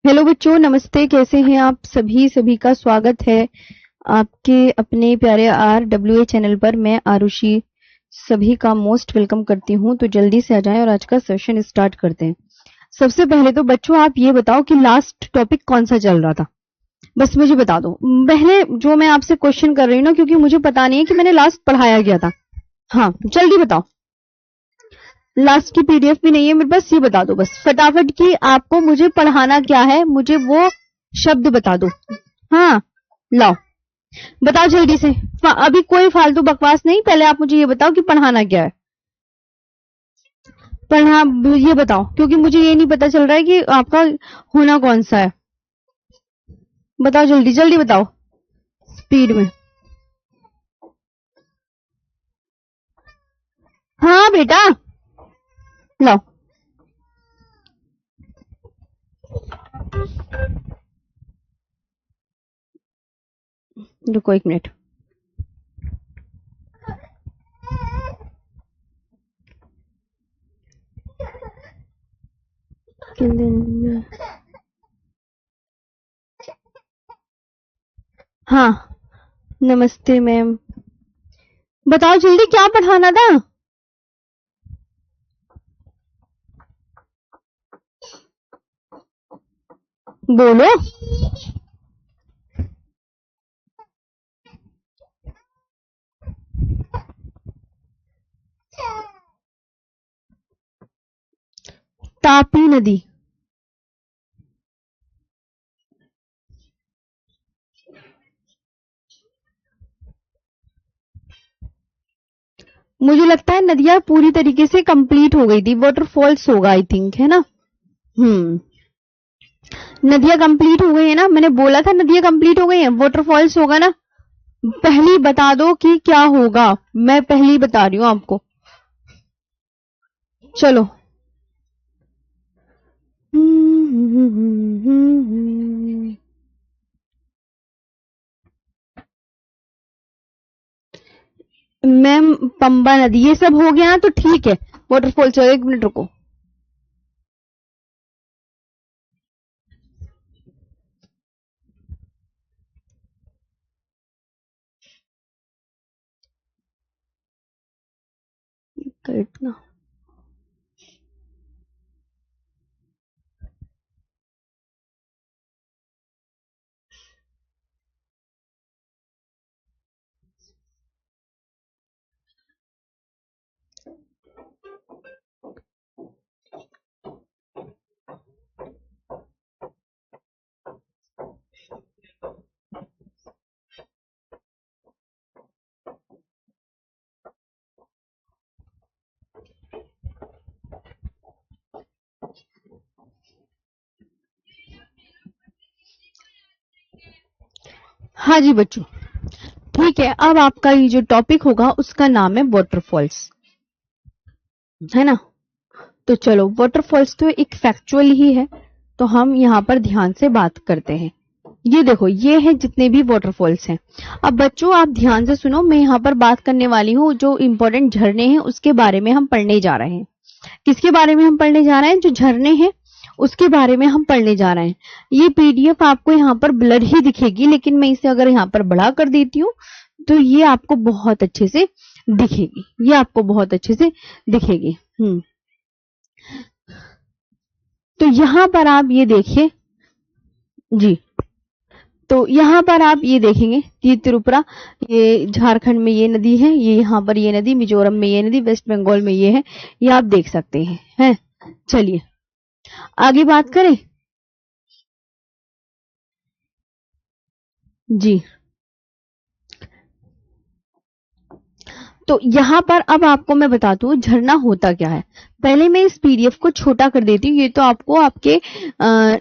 Hello बच्चों, नमस्ते। कैसे हैं आप सभी? सभी का स्वागत है आपके अपने प्यारे RWA चैनल पर। मैं आरुषि सभी का मोस्ट वेलकम करती हूं। तो जल्दी से आ जाएं और आज का सेशन स्टार्ट करते हैं। सबसे पहले तो बच्चों आप ये बताओ कि लास्ट टॉपिक कौन सा चल रहा था, बस मुझे बता दो। पहले जो मैं आपसे क्वेश्चन कर रही हूँ ना, क्योंकि मुझे पता नहीं है कि मैंने लास्ट पढ़ाया क्या था। हाँ, जल्दी बताओ। लास्ट की PDF भी नहीं है मेरे पास, ये बता दो बस फटाफट कि आपको मुझे पढ़ाना क्या है, मुझे वो शब्द बता दो। हाँ, लाओ बताओ जल्दी से। अभी कोई फालतू बकवास नहीं, पहले आप मुझे ये बताओ कि पढ़ाना क्या है। पढ़ा ये बताओ, क्योंकि मुझे ये नहीं पता चल रहा है कि आपका होना कौन सा है। बताओ जल्दी जल्दी बताओ, स्पीड में। हाँ बेटा, लाओ। रुको 1 मिनट। हाँ, नमस्ते मैम। बताओ जल्दी क्या पढ़ाना था। बोलो। तापी नदी। मुझे लगता है नदियां पूरी तरीके से कंप्लीट हो गई थी। वाटरफॉल्स होगा आई थिंक, है ना। नदियां कंप्लीट हो गई है ना, मैंने बोला था नदियां कंप्लीट हो गई हैं। वाटरफॉल्स होगा ना। पहली बता दो कि क्या होगा, मैं पहली बता रही हूँ आपको। चलो। मैम पंबा नदी, ये सब हो गया ना तो ठीक है। वाटरफॉल चलो, 1 मिनट रुको। इतना हाँ जी बच्चों, ठीक है। अब आपका ये जो टॉपिक होगा उसका नाम है वाटरफॉल्स, है ना। तो चलो, वाटरफॉल्स तो एक फैक्चुअल ही है, तो हम यहाँ पर ध्यान से बात करते हैं। ये देखो, ये है जितने भी वाटरफॉल्स हैं। अब बच्चों आप ध्यान से सुनो, मैं यहाँ पर बात करने वाली हूँ जो इंपॉर्टेंट झरने हैं उसके बारे में हम पढ़ने जा रहे हैं। किसके बारे में हम पढ़ने जा रहे हैं? जो झरने हैं उसके बारे में हम पढ़ने जा रहे हैं। ये PDF आपको यहाँ पर ब्लर ही दिखेगी, लेकिन मैं इसे अगर यहाँ पर बड़ा कर देती हूँ तो ये आपको बहुत अच्छे से दिखेगी। ये आपको बहुत अच्छे से दिखेगी। तो यहाँ पर आप ये देखिए जी। तो यहाँ पर आप ये देखेंगे, ये त्रिपुरा, ये झारखंड में ये नदी है, ये यहाँ पर ये नदी, मिजोरम में ये नदी, वेस्ट बंगाल में ये है। ये आप देख सकते हैं। चलिए आगे बात करें जी। तो यहाँ पर अब आपको मैं बताती हूँ झरना होता क्या है। पहले मैं इस PDF को छोटा कर देती हूँ, ये तो आपको आपके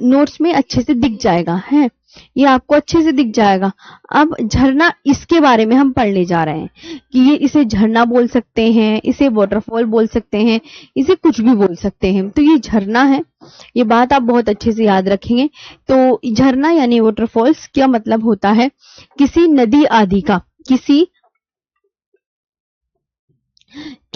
नोट्स में अच्छे से दिख जाएगा है। ये आपको अच्छे से दिख जाएगा। अब झरना, इसके बारे में हम पढ़ने जा रहे हैं कि ये, इसे झरना बोल सकते हैं, इसे वाटरफॉल बोल सकते हैं, इसे कुछ भी बोल सकते हैं। तो ये झरना है, ये बात आप बहुत अच्छे से याद रखेंगे। तो झरना यानी वाटरफॉल्स क्या मतलब होता है? किसी नदी आदि का,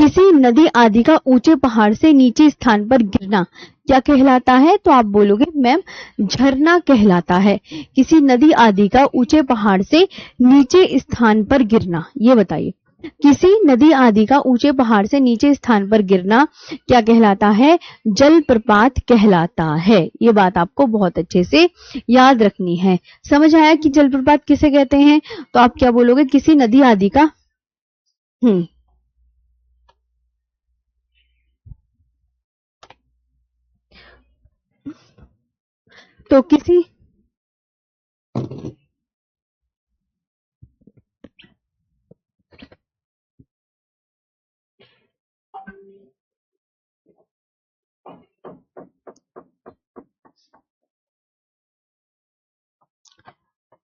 किसी नदी आदि का ऊंचे पहाड़ से नीचे स्थान पर गिरना क्या कहलाता है? तो आप बोलोगे मैम झरना कहलाता है। किसी नदी आदि का ऊंचे पहाड़ से नीचे स्थान पर गिरना, ये बताइए, किसी नदी आदि का ऊंचे पहाड़ से नीचे स्थान पर गिरना क्या कहलाता है? जलप्रपात कहलाता है। ये बात आपको बहुत अच्छे से याद रखनी है। समझ आया कि जलप्रपात किसे कहते हैं? तो आप क्या बोलोगे? किसी नदी आदि का तो किसी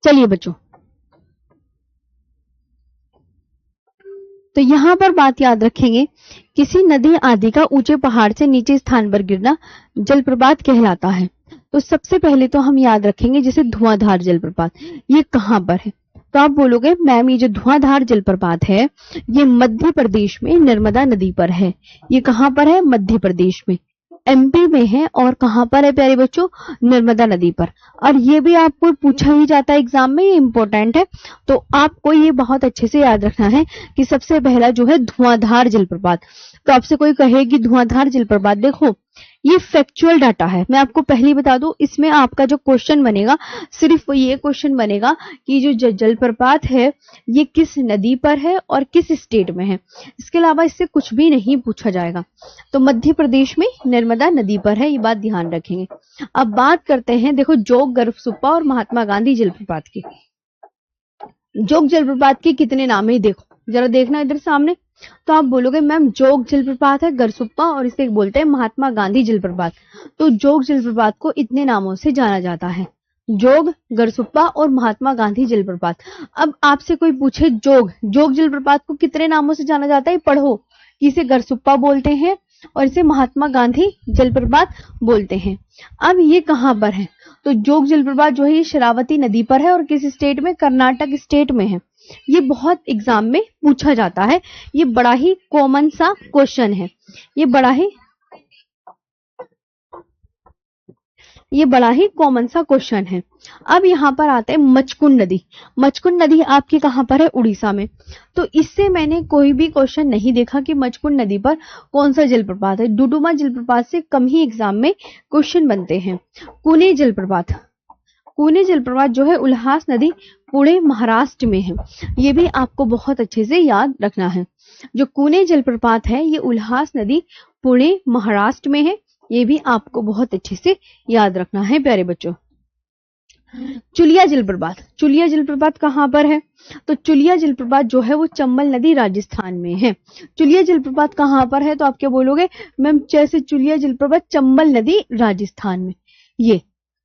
चलिए बच्चों, तो यहां पर बात याद रखेंगे, किसी नदी आदि का ऊंचे पहाड़ से नीचे स्थान पर गिरना जलप्रपात कहलाता है। तो सबसे पहले तो हम याद रखेंगे जैसे धुआंधार जलप्रपात, ये कहां पर है? तो आप बोलोगे मैम ये जो धुआंधार जलप्रपात है ये मध्य प्रदेश में नर्मदा नदी पर है। ये कहां पर है? मध्य प्रदेश में, एमपी में है। और कहां पर है प्यारे बच्चों? नर्मदा नदी पर। और ये भी आपको पूछा ही जाता है एग्जाम में, ये इंपॉर्टेंट है। तो आपको ये बहुत अच्छे से याद रखना है कि सबसे पहला जो है धुआंधार जलप्रपात। तो आपसे कोई कहे कि धुआंधार जलप्रपात, देखो ये फैक्चुअल डाटा है, मैं आपको पहले ही बता दूं, इसमें आपका जो क्वेश्चन बनेगा सिर्फ ये क्वेश्चन बनेगा कि जो जलप्रपात है ये किस नदी पर है और किस स्टेट में है। इसके अलावा इससे कुछ भी नहीं पूछा जाएगा। तो मध्य प्रदेश में नर्मदा नदी पर है, ये बात ध्यान रखेंगे। अब बात करते हैं, देखो जोग, गरसुप्पा और महात्मा गांधी जलप्रपात की। जोग जलप्रपात के कितने नाम है देखो, जरा देखना इधर सामने। तो आप बोलोगे मैम जोग जलप्रपात है, गरसुप्पा और इसे बोलते हैं महात्मा गांधी जलप्रपात। तो जोग जलप्रपात को इतने नामों से जाना जाता है, जोग, गरसुप्पा और महात्मा गांधी जलप्रपात। अब आपसे कोई पूछे जोग जलप्रपात को कितने नामों से जाना जाता है, पढ़ो कि इसे गरसुप्पा बोलते हैं और इसे महात्मा गांधी जलप्रपात बोलते हैं। अब ये कहां पर है? तो जोग जलप्रपात जो है ये शरावती नदी पर है और किस स्टेट में? कर्नाटक स्टेट में है। ये बहुत एग्जाम में पूछा जाता है, ये बड़ा ही कॉमन सा क्वेश्चन है, ये बड़ा ही कॉमन सा क्वेश्चन है। अब यहाँ पर आते हैं मचकुंड नदी। मचकुंड नदी आपकी कहां पर है? उड़ीसा में। तो इससे मैंने कोई भी क्वेश्चन नहीं देखा कि मचकुंड नदी पर कौन सा जलप्रपात है। डुडुमा जलप्रपात से कम ही एग्जाम में क्वेश्चन बनते हैं। कुने जलप्रपात, कुने जलप्रपात जो है उल्हास नदी पुणे महाराष्ट्र में है, ये भी आपको बहुत अच्छे से याद रखना है। जो कुने जलप्रपात है ये उल्हास नदी पुणे महाराष्ट्र में है, ये भी आपको बहुत अच्छे से याद रखना है प्यारे बच्चों। चुलिया जलप्रपात, चुलिया जलप्रपात कहां पर है? तो चुलिया जलप्रपात जो है वो चंबल नदी राजस्थान में है। चुलिया जलप्रपात कहां पर है? तो आप क्या बोलोगे मैम जैसे चुलिया जलप्रपात चंबल नदी राजस्थान में।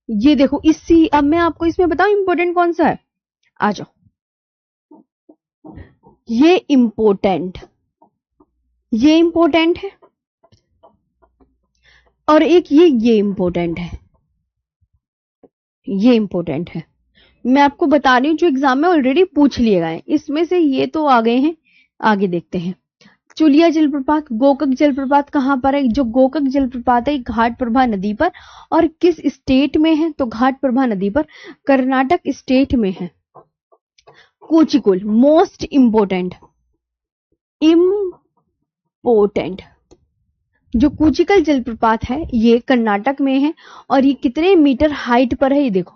ये देखो इसी, अब मैं आपको इसमें बताऊं इंपॉर्टेंट कौन सा है, आ जाओ। ये इंपॉर्टेंट है और एक ये इंपॉर्टेंट है, ये इंपॉर्टेंट है। मैं आपको बता रही हूं जो एग्जाम में ऑलरेडी पूछ लिए गए, इसमें से ये तो आ गए हैं। आगे देखते हैं, चुलिया जलप्रपात, गोकक जलप्रपात कहां पर है? जो गोकक जलप्रपात है घाट प्रभा नदी पर, और किस स्टेट में है? तो घाट प्रभा नदी पर कर्नाटक स्टेट में है। कुचिकुल, मोस्ट इंपोर्टेंट, जो कुचिकल जलप्रपात है ये कर्नाटक में है और ये कितने मीटर हाइट पर है? ये देखो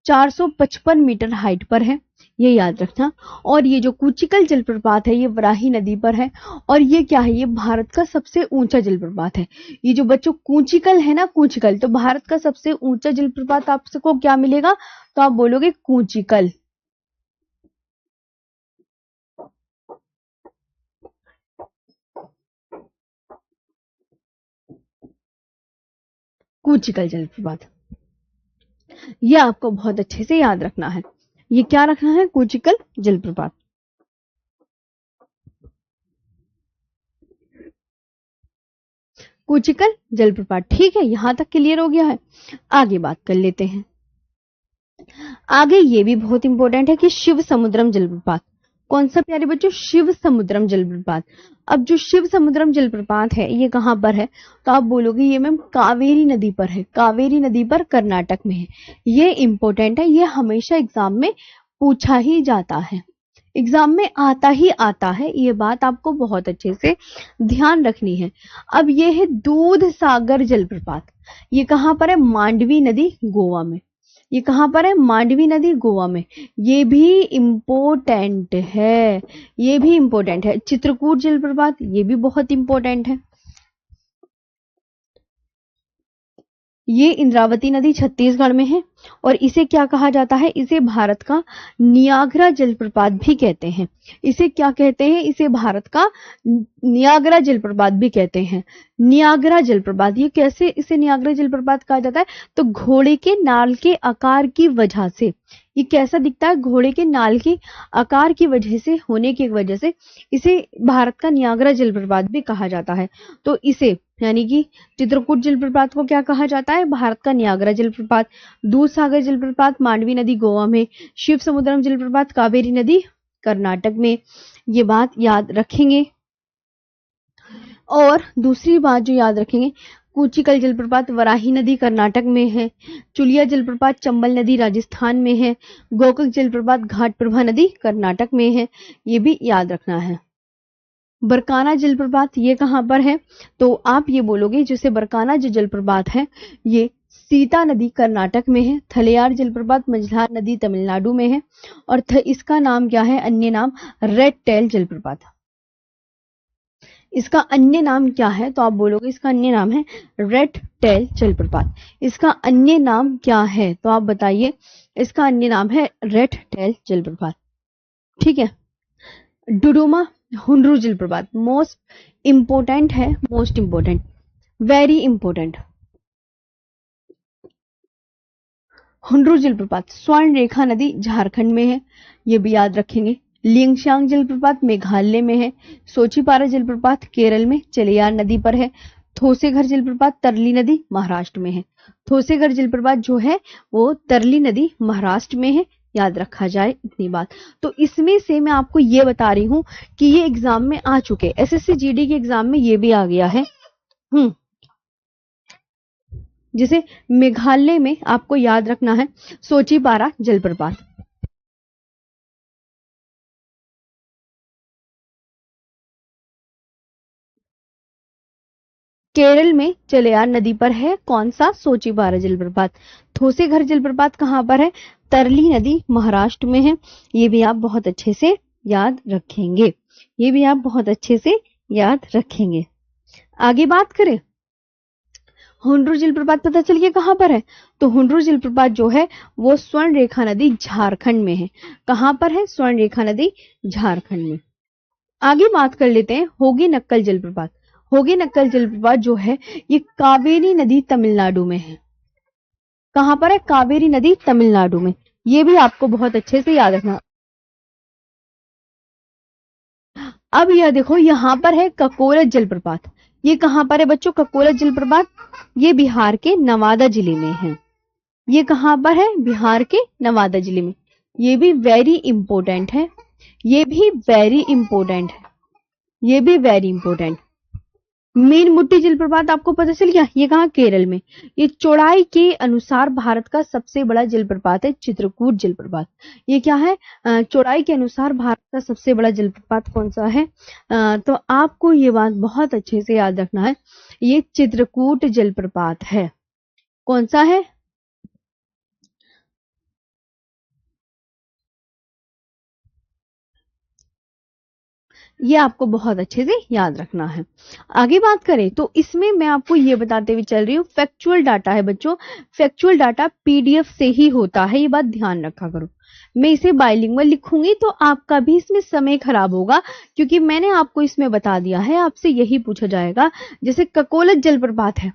455 मीटर हाइट पर है, ये याद रखना। और ये जो कुचिकल जलप्रपात है ये वराही नदी पर है और ये क्या है? ये भारत का सबसे ऊंचा जलप्रपात है। ये जो बच्चों कुचिकल है ना, कुचिकल, तो भारत का सबसे ऊंचा जलप्रपात आपको क्या मिलेगा? तो आप बोलोगे कुचिकल। कुचिकल जलप्रपात, ये आपको बहुत अच्छे से याद रखना है। ये क्या रखना है? कुचिकल जलप्रपात। कुचिकल जलप्रपात, ठीक है, यहां तक क्लियर हो गया है। आगे बात कर लेते हैं। आगे ये भी बहुत इंपॉर्टेंट है कि शिव समुद्रम जलप्रपात। कौन सा प्यारे बच्चों? शिव समुद्रम जलप्रपात। अब जो शिव समुद्रम जलप्रपात है ये कहाँ पर है? तो आप बोलोगे ये मैम कावेरी नदी पर है। कावेरी नदी पर कर्नाटक में है। ये इंपॉर्टेंट है, ये हमेशा एग्जाम में पूछा ही जाता है, एग्जाम में आता ही आता है, ये बात आपको बहुत अच्छे से ध्यान रखनी है। अब ये है दूध सागर जलप्रपात। ये कहाँ पर है? मांडवी नदी गोवा में। ये कहाँ पर है? मांडवी नदी गोवा में। ये भी इम्पोर्टेंट है, ये भी इम्पोर्टेंट है। चित्रकूट जलप्रपात ये भी बहुत इम्पोर्टेंट है। ये इंद्रावती नदी छत्तीसगढ़ में है और इसे क्या कहा जाता है? इसे भारत का नियाग्रा जलप्रपात भी कहते हैं। इसे क्या कहते हैं? इसे भारत का नियाग्रा जलप्रपात भी कहते हैं। नियाग्रा जलप्रपात, ये कैसे इसे नियाग्रा जलप्रपात कहा जाता है? तो घोड़े के नाल के आकार की वजह से, ये कैसा दिखता है? घोड़े के नाल के आकार की वजह से, होने की वजह से इसे भारत का नियाग्रा जलप्रपात भी कहा जाता है। तो इसे यानी कि चित्रकूट जलप्रपात को क्या कहा जाता है? भारत का नियाग्रा जलप्रपात। दूध सागर जलप्रपात मांडवी नदी गोवा में। शिव समुद्रम जलप्रपात कावेरी नदी कर्नाटक में। ये बात याद रखेंगे। और दूसरी बात जो याद रखेंगे, कूचिकल जलप्रपात वराही नदी कर्नाटक में है। चुलिया जलप्रपात चंबल नदी राजस्थान में है। गोकक जलप्रपात घाटप्रभा नदी कर्नाटक में है, ये भी याद रखना है। बरकाना जलप्रपात ये कहाँ पर है? तो आप ये बोलोगे जैसे बरकाना जो जलप्रपात है ये सीता नदी कर्नाटक में है। थलियार जलप्रपात मझलार नदी तमिलनाडु में है। और इसका नाम क्या है? अन्य नाम रेड टेल जलप्रपात। इसका अन्य नाम क्या है? तो आप बोलोगे इसका अन्य नाम है रेड टेल जलप्रपात। इसका अन्य नाम क्या है? तो आप बताइए। इसका अन्य नाम है रेड टेल जलप्रपात। ठीक है। डुडुमा हुंड्रू जलप्रपात मोस्ट इंपोर्टेंट है, most important, very important. Hundru जलप्रपात स्वर्ण रेखा नदी झारखंड में है, ये भी याद रखेंगे। लिंगशांग जलप्रपात मेघालय में है। सोचीपारा जलप्रपात केरल में चलियार नदी पर है। थोसेघर जलप्रपात तरली नदी महाराष्ट्र में है। थोसेघर जलप्रपात जो है वो तरली नदी महाराष्ट्र में है, याद रखा जाए इतनी बात। तो इसमें से मैं आपको ये बता रही हूं कि ये एग्जाम में आ चुके, एसएससी जीडी के एग्जाम में ये भी आ गया है। जैसे मेघालय में आपको याद रखना है सोचीपारा जलप्रपात। केरल में चलियार नदी पर है कौन सा? सोचीपारा जलप्रपात। थोसेघर जलप्रपात कहां पर है? तरली नदी महाराष्ट्र में है, ये भी आप बहुत अच्छे से याद रखेंगे, ये भी आप बहुत अच्छे से याद रखेंगे। आगे बात करें, हुंड्रू जलप्रपात पता चल गया कहां पर है? तो हुंड्रू जलप्रपात जो है वो स्वर्ण रेखा नदी झारखंड में है। कहां पर है? स्वर्ण रेखा नदी झारखंड में। आगे बात कर लेते हैं होगी नक्कल जलप्रपात। होगी नक्कल जलप्रपात जो है ये कावेरी नदी तमिलनाडु में है। कहां पर है? कावेरी नदी तमिलनाडु में, ये भी आपको बहुत अच्छे से याद रखना। अब यह देखो यहां पर है ककोलत जलप्रपात। ये कहां पर है बच्चों? ककोलत जलप्रपात ये बिहार के नवादा जिले में है। ये कहां पर है? बिहार के नवादा जिले में। ये भी वेरी इंपॉर्टेंट है, ये भी वेरी इंपॉर्टेंट है, ये भी वेरी इंपॉर्टेंट। मीनमुट्टी जलप्रपात आपको पता चल गया, ये कहां? केरल में। ये चौड़ाई के अनुसार भारत का सबसे बड़ा जलप्रपात है चित्रकूट जलप्रपात। ये क्या है? चौड़ाई के अनुसार भारत का सबसे बड़ा जलप्रपात कौन सा है? तो आपको ये बात बहुत अच्छे से याद रखना है, ये चित्रकूट जलप्रपात है। कौन सा है? ये आपको बहुत अच्छे से याद रखना है। आगे बात करें तो इसमें मैं आपको ये बताते हुए चल रही हूँ, फैक्चुअल डाटा है बच्चों, फैक्चुअल डाटा पीडीएफ से ही होता है, ये बात ध्यान रखा करो। मैं इसे बाइलिंगुअल लिखूंगी तो आपका भी इसमें समय खराब होगा, क्योंकि मैंने आपको इसमें बता दिया है, आपसे यही पूछा जाएगा। जैसे ककोलत जलप्रपात है,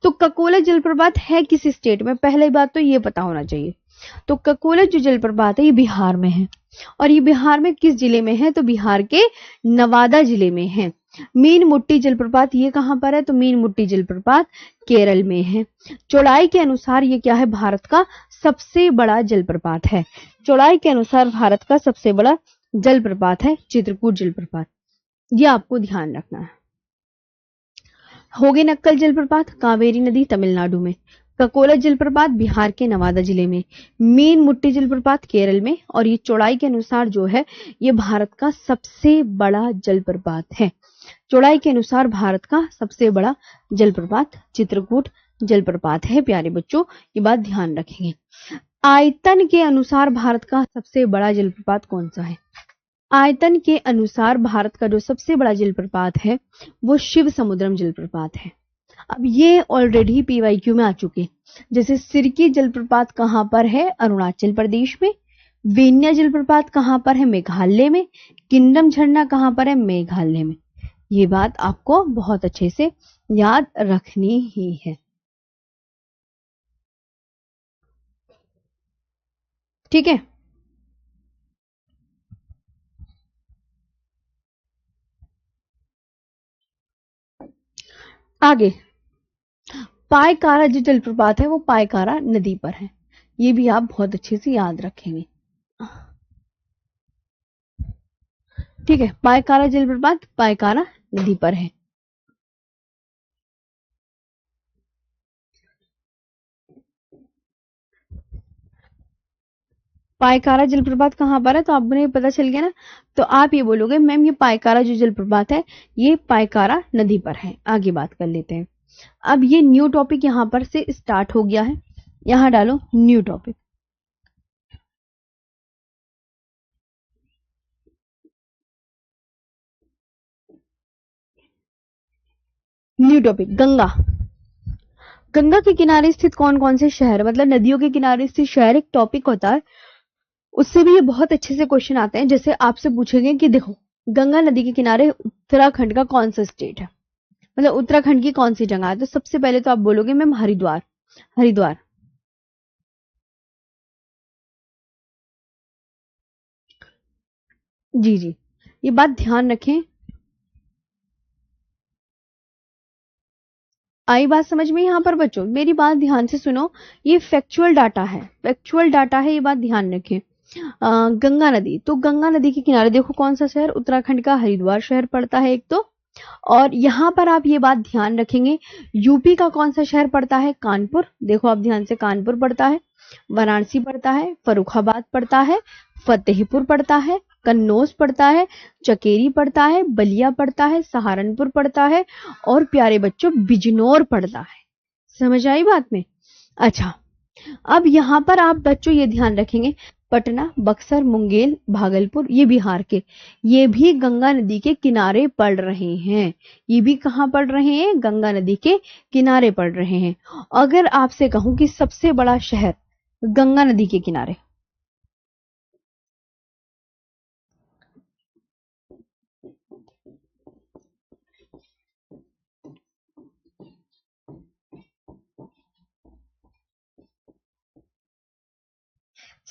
तो ककोलत जलप्रपात है किस स्टेट में? पहले बात तो ये पता होना चाहिए। तो ककोलत जो जलप्रपात है ये बिहार में है, और ये बिहार में किस जिले में है? तो बिहार के नवादा जिले में है। मीनमुट्टी जलप्रपात ये कहां पर है? तो मीनमुट्टी जलप्रपात केरल में है। चौड़ाई के अनुसार ये क्या है? भारत का सबसे बड़ा जलप्रपात है। चौड़ाई के अनुसार भारत का सबसे बड़ा जलप्रपात है चित्रकूट जलप्रपात, ये आपको ध्यान रखना है। होगेनक्कल जलप्रपात कावेरी नदी तमिलनाडु में, ककोला जलप्रपात बिहार के नवादा जिले में, मीन मुट्टी जलप्रपात केरल में, और ये चौड़ाई के अनुसार जो है ये भारत का सबसे बड़ा जलप्रपात है। चौड़ाई के अनुसार भारत का सबसे बड़ा जलप्रपात चित्रकूट जलप्रपात है। प्यारे बच्चों, ये बात ध्यान रखेंगे। आयतन के अनुसार भारत का सबसे बड़ा जलप्रपात कौन सा है? आयतन के अनुसार भारत का जो सबसे बड़ा जलप्रपात है वो शिव समुद्रम जलप्रपात है। अब ये ऑलरेडी पीवाईक्यू में आ चुके। जैसे सिरकी जलप्रपात कहां पर है? अरुणाचल प्रदेश में। वेन्या जलप्रपात कहां पर है? मेघालय में। किंडम झरना कहां पर है? मेघालय में। ये बात आपको बहुत अच्छे से याद रखनी ही है। ठीक है, आगे पायकारा जो जलप्रपात है वो पायकारा नदी पर है। ये भी आप बहुत अच्छे से याद रखेंगे। ठीक है, पायकारा जलप्रपात पायकारा नदी पर है। पायकारा जलप्रपात कहां पर है? तो आपको पता चल गया ना। तो आप ये बोलोगे मैम ये पायकारा जो जलप्रपात है ये पायकारा नदी पर है। आगे बात कर लेते हैं। अब ये न्यू टॉपिक यहां पर से स्टार्ट हो गया है। यहां डालो new topic. New topic Ganga. Ganga के किनारे स्थित कौन कौन से शहर, मतलब नदियों के किनारे स्थित शहर एक टॉपिक होता है। उससे भी ये बहुत अच्छे से क्वेश्चन आते हैं। जैसे आपसे पूछेंगे कि देखो गंगा नदी के किनारे उत्तराखंड का कौन सा स्टेट है, मतलब उत्तराखंड की कौन सी जगह है? तो सबसे पहले तो आप बोलोगे मैम हरिद्वार। हरिद्वार। जी जी, ये बात ध्यान रखें। आई बात समझ में यहाँ पर बच्चों? मेरी बात ध्यान से सुनो। ये फैक्चुअल डाटा है, फैक्चुअल डाटा है, ये बात ध्यान रखें। गंगा नदी, तो गंगा नदी के किनारे देखो कौन सा शहर? उत्तराखंड का हरिद्वार शहर पड़ता है एक तो। और यहां पर आप ये बात ध्यान रखेंगे, यूपी का कौन सा शहर पड़ता है? कानपुर। देखो आप ध्यान से, कानपुर पड़ता है, वाराणसी पड़ता है, फर्रुखाबाद पड़ता है, फतेहपुर पड़ता है, कन्नौज पड़ता है, चकेरी पड़ता है, बलिया पड़ता है, सहारनपुर पड़ता है, और प्यारे बच्चों बिजनौर पड़ता है। समझ आई बात में? अच्छा, अब यहां पर आप बच्चों ये ध्यान रखेंगे, पटना, बक्सर, मुंगेर, भागलपुर ये बिहार के, ये भी गंगा नदी के किनारे पड़ रहे हैं। ये भी कहाँ पड़ रहे हैं? गंगा नदी के किनारे पड़ रहे हैं। अगर आपसे कहूं कि सबसे बड़ा शहर गंगा नदी के किनारे,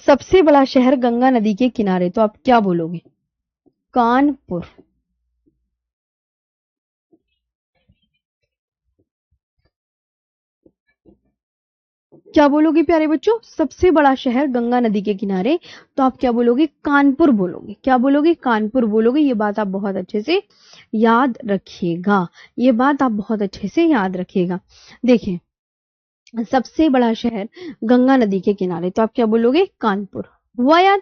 सबसे बड़ा शहर गंगा नदी के किनारे, तो आप क्या बोलोगे? कानपुर। क्या बोलोगे प्यारे बच्चों? सबसे बड़ा शहर गंगा नदी के किनारे, तो आप क्या बोलोगे? कानपुर बोलोगे। क्या बोलोगे? कानपुर बोलोगे। ये बात आप बहुत अच्छे से याद रखिएगा। ये बात आप बहुत अच्छे से याद रखिएगा। देखिए, सबसे बड़ा शहर गंगा नदी के किनारे, तो आप क्या बोलोगे? कानपुर। हुआ याद?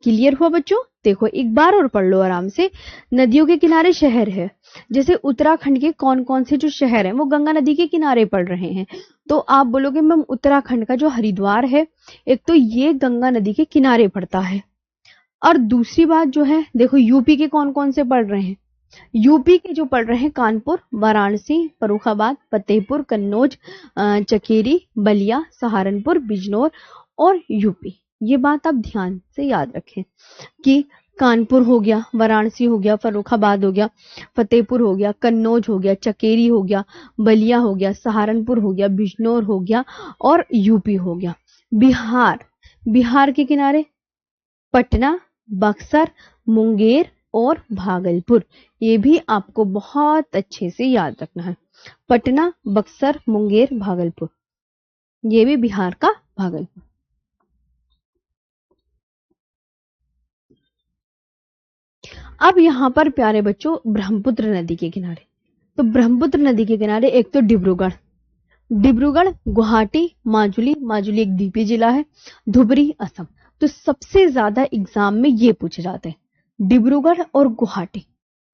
क्लियर हुआ बच्चों? देखो एक बार और पढ़ लो आराम से। नदियों के किनारे शहर है, जैसे उत्तराखंड के कौन कौन से जो शहर हैं वो गंगा नदी के किनारे पड़ रहे हैं। तो आप बोलोगे मैम उत्तराखंड का जो हरिद्वार है, एक तो ये गंगा नदी के किनारे पड़ता है। और दूसरी बात जो है, देखो यूपी के कौन कौन से पड़ रहे हैं? यूपी के जो पड़ रहे हैं कानपुर, वाराणसी, फर्रुखाबाद, फतेहपुर, कन्नौज, चकेरी, बलिया, सहारनपुर, बिजनौर और यूपी। ये बात आप ध्यान से याद रखें कि कानपुर हो गया, वाराणसी हो गया, फर्रुखाबाद हो गया, फतेहपुर हो गया, कन्नौज हो गया, चकेरी हो गया, बलिया हो गया, सहारनपुर हो गया, बिजनौर हो गया और यूपी हो गया। बिहार, बिहार के किनारे पटना, बक्सर, मुंगेर और भागलपुर। ये भी आपको बहुत अच्छे से याद रखना है। पटना, बक्सर, मुंगेर, भागलपुर, ये भी बिहार का भागलपुर। अब यहाँ पर प्यारे बच्चों ब्रह्मपुत्र नदी के किनारे, तो ब्रह्मपुत्र नदी के किनारे एक तो डिब्रूगढ़, गुवाहाटी, माजुली, माजुली एक द्वीपीय जिला है, धुबरी असम। तो सबसे ज्यादा एग्जाम में ये पूछे जाते हैं डिब्रूगढ़ और गुवाहाटी,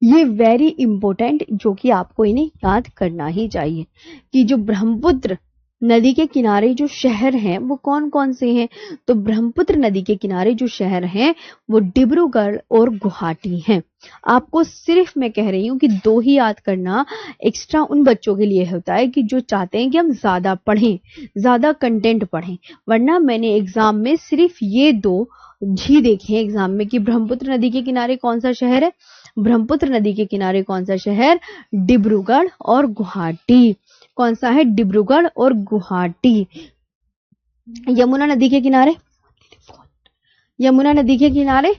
ये वेरी इंपॉर्टेंट, जो कि आपको इन्हें याद करना ही चाहिए कि जो ब्रह्मपुत्र नदी के किनारे जो शहर हैं वो कौन कौन से हैं। तो ब्रह्मपुत्र नदी के किनारे जो शहर हैं वो डिब्रूगढ़ और गुवाहाटी हैं। आपको सिर्फ मैं कह रही हूं कि दो ही याद करना एक्स्ट्रा उन बच्चों के लिए होता है कि जो चाहते हैं कि हम ज्यादा पढ़ें, ज्यादा कंटेंट पढ़ें, वरना मैंने एग्जाम में सिर्फ ये दो ही देखे हैं एग्जाम में कि ब्रह्मपुत्र नदी के किनारे कौन सा शहर है, ब्रह्मपुत्र नदी के किनारे कौन सा शहर, डिब्रूगढ़ और गुवाहाटी। कौन सा है, डिब्रूगढ़ और गुवाहाटी। यमुना नदी के किनारे, यमुना नदी के किनारे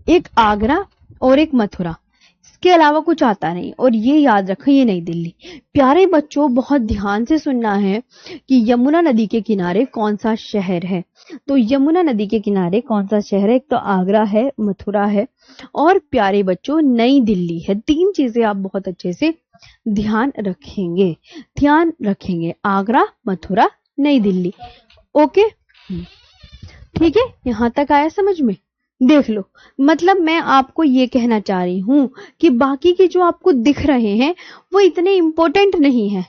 एक आगरा और एक मथुरा, इसके अलावा कुछ आता नहीं। और ये याद रखो ये नई दिल्ली। प्यारे बच्चों बहुत ध्यान से सुनना है कि यमुना नदी के किनारे कौन सा शहर है। तो यमुना नदी के किनारे कौन सा शहर है, एक तो आगरा है, मथुरा है और प्यारे बच्चों नई दिल्ली है। तीन चीजें आप बहुत अच्छे से ध्यान रखेंगे, आगरा, मथुरा, नई दिल्ली। ओके ठीक है, यहां तक आया समझ में। देख लो, मतलब मैं आपको ये कहना चाह रही हूं कि बाकी के जो आपको दिख रहे हैं वो इतने इंपॉर्टेंट नहीं है,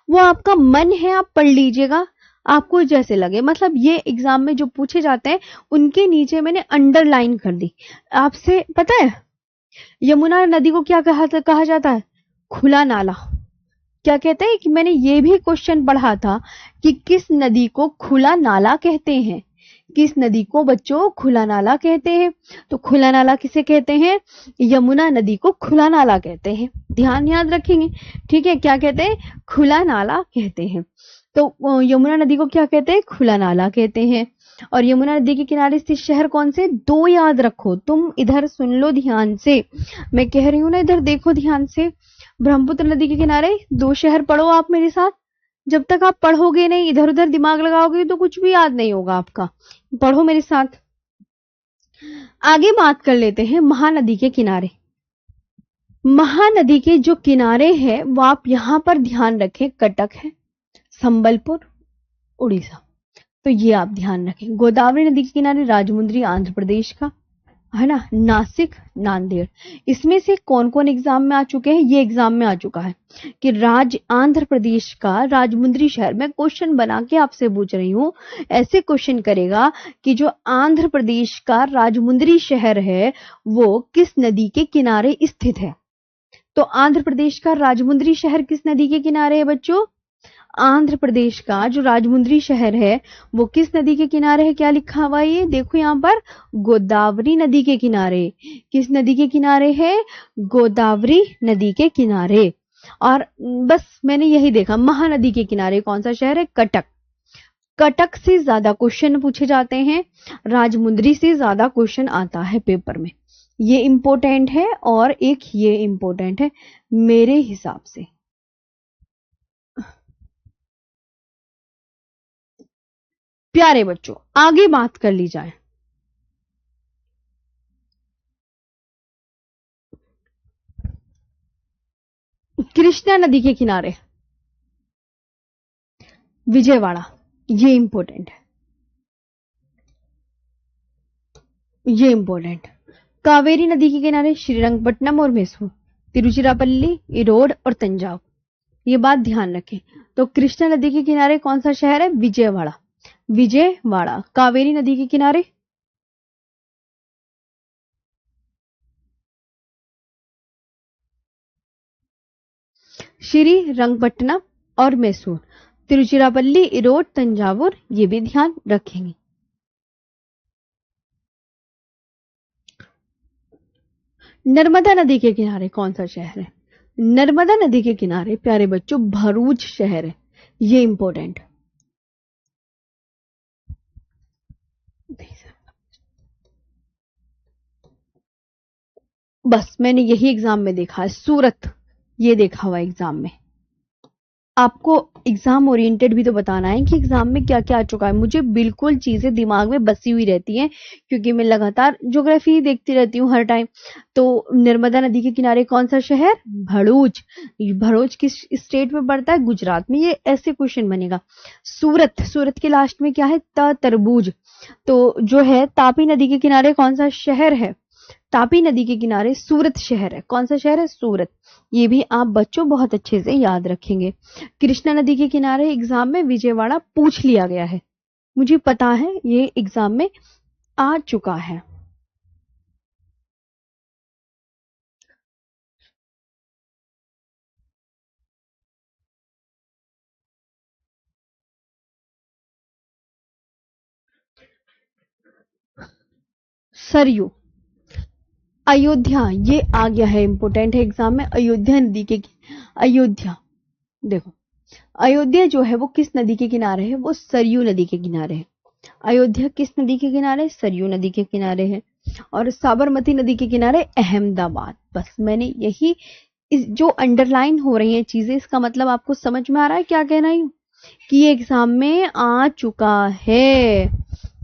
वो आपका मन है, आप पढ़ लीजिएगा आपको जैसे लगे। मतलब ये एग्जाम में जो पूछे जाते हैं उनके नीचे मैंने अंडरलाइन कर दी। आपसे पता है यमुना नदी को क्या कहा जाता है, खुला नाला। क्या कहते हैं कि मैंने ये भी क्वेश्चन पढ़ा था कि किस नदी को खुला नाला कहते हैं, किस नदी को बच्चों खुला नाला कहते हैं। तो खुला नाला किसे कहते हैं, यमुना नदी को खुला नाला कहते हैं। ध्यान याद रखेंगे, ठीक है, क्या कहते हैं, खुला नाला कहते हैं। तो यमुना नदी को क्या कहते हैं, खुला नाला कहते हैं। और यमुना नदी के किनारे स्थित शहर कौन से, दो याद रखो। तुम इधर सुन लो ध्यान से, मैं कह रही हूं ना, इधर देखो ध्यान से। ब्रह्मपुत्र नदी के किनारे दो शहर पढ़ो आप मेरे साथ। जब तक आप पढ़ोगे नहीं, इधर उधर दिमाग लगाओगे तो कुछ भी याद नहीं होगा आपका। पढ़ो मेरे साथ। आगे बात कर लेते हैं महानदी के किनारे। महानदी के जो किनारे हैं वो आप यहां पर ध्यान रखें, कटक है, संबलपुर, उड़ीसा। तो ये आप ध्यान रखें। गोदावरी नदी के किनारे राजमुंद्री आंध्र प्रदेश का है ना, नासिक, नांदेड़। इसमें से कौन कौन एग्जाम में आ चुके हैं, ये एग्जाम में आ चुका है कि आंध्र प्रदेश का राजमुंद्री शहर, मैं क्वेश्चन बना के आपसे पूछ रही हूं, ऐसे क्वेश्चन करेगा कि जो आंध्र प्रदेश का राजमुंद्री शहर है वो किस नदी के किनारे स्थित है। तो आंध्र प्रदेश का राजमुंद्री शहर किस नदी के किनारे है बच्चों, आंध्र प्रदेश का जो राजमुंद्री शहर है वो किस नदी के किनारे है, क्या लिखा हुआ है ये देखो यहां पर, गोदावरी नदी के किनारे। किस नदी के किनारे है, गोदावरी नदी के किनारे। और बस मैंने यही देखा, महानदी के किनारे कौन सा शहर है, कटक। कटक से ज्यादा क्वेश्चन पूछे जाते हैं, राजमुंद्री से ज्यादा क्वेश्चन आता है पेपर में। ये इंपॉर्टेंट है और एक ये इंपॉर्टेंट है मेरे हिसाब से। प्यारे बच्चों आगे बात कर ली जाए। कृष्णा नदी के किनारे विजयवाड़ा, ये इंपॉर्टेंट है, ये इंपॉर्टेंट। कावेरी नदी के किनारे श्रीरंगपट्टनम और मैसूर, तिरुचिरापल्ली, इरोड और तंजावुर, ये बात ध्यान रखें। तो कृष्णा नदी के किनारे कौन सा शहर है, विजयवाड़ा, विजयवाड़ा। कावेरी नदी के किनारे श्रीरंगपट्टनम और मैसूर, तिरुचिरापल्ली, इरोड, तंजावुर, ये भी ध्यान रखेंगे। नर्मदा नदी के किनारे कौन सा शहर है, नर्मदा नदी के किनारे प्यारे बच्चों भरूच शहर है, ये इंपॉर्टेंट। बस मैंने यही एग्जाम में देखा है, सूरत, ये देखा हुआ एग्जाम में। आपको एग्जाम ओरिएंटेड भी तो बताना है कि एग्जाम में क्या क्या आ चुका है। मुझे बिल्कुल चीजें दिमाग में बसी हुई रहती हैं क्योंकि मैं लगातार ज्योग्राफी देखती रहती हूँ हर टाइम। तो नर्मदा नदी के किनारे कौन सा शहर? भरूच। भरूच किस स्टेट में पड़ता है? गुजरात में। ये ऐसे क्वेश्चन बनेगा। सूरत, सूरत के लास्ट में क्या है? तरबूज। तो जो है तापी नदी के किनारे कौन सा शहर है? तापी नदी के किनारे सूरत शहर है। कौन सा शहर है? सूरत। ये भी आप बच्चों बहुत अच्छे से याद रखेंगे। कृष्णा नदी के किनारे एग्जाम में विजयवाड़ा पूछ लिया गया है। मुझे पता है ये एग्जाम में आ चुका है। सरयू। अयोध्या, ये आ गया है, इंपोर्टेंट है एग्जाम में। अयोध्या नदी के, अयोध्या देखो, अयोध्या जो है वो किस नदी के किनारे है? वो सरयू नदी के किनारे है। अयोध्या किस नदी के किनारे? सरयू नदी के किनारे है। और साबरमती नदी के किनारे अहमदाबाद। बस मैंने यही, इस जो अंडरलाइन हो रही है चीजें, इसका मतलब आपको समझ में आ रहा है क्या कहना है कि ये एग्जाम में आ चुका है।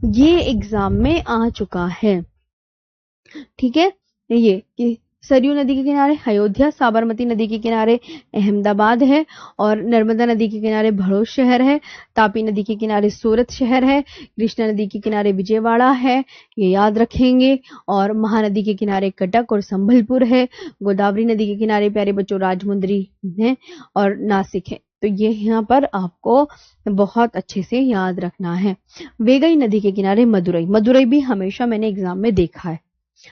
ये एग्जाम में आ चुका है। ठीक है। ये कि सरयू नदी के किनारे अयोध्या, साबरमती नदी के किनारे अहमदाबाद है, और नर्मदा नदी के किनारे भरूच शहर है, तापी नदी के किनारे सूरत शहर है, कृष्णा नदी के किनारे विजयवाड़ा है, ये याद रखेंगे। और महानदी के किनारे कटक और संबलपुर है। गोदावरी नदी के किनारे प्यारे बच्चों राजमुंद्री है और नासिक है। तो ये यहाँ पर आपको बहुत अच्छे से याद रखना है। वेगई नदी के किनारे मदुरई। मदुरई भी हमेशा मैंने एग्जाम में देखा है।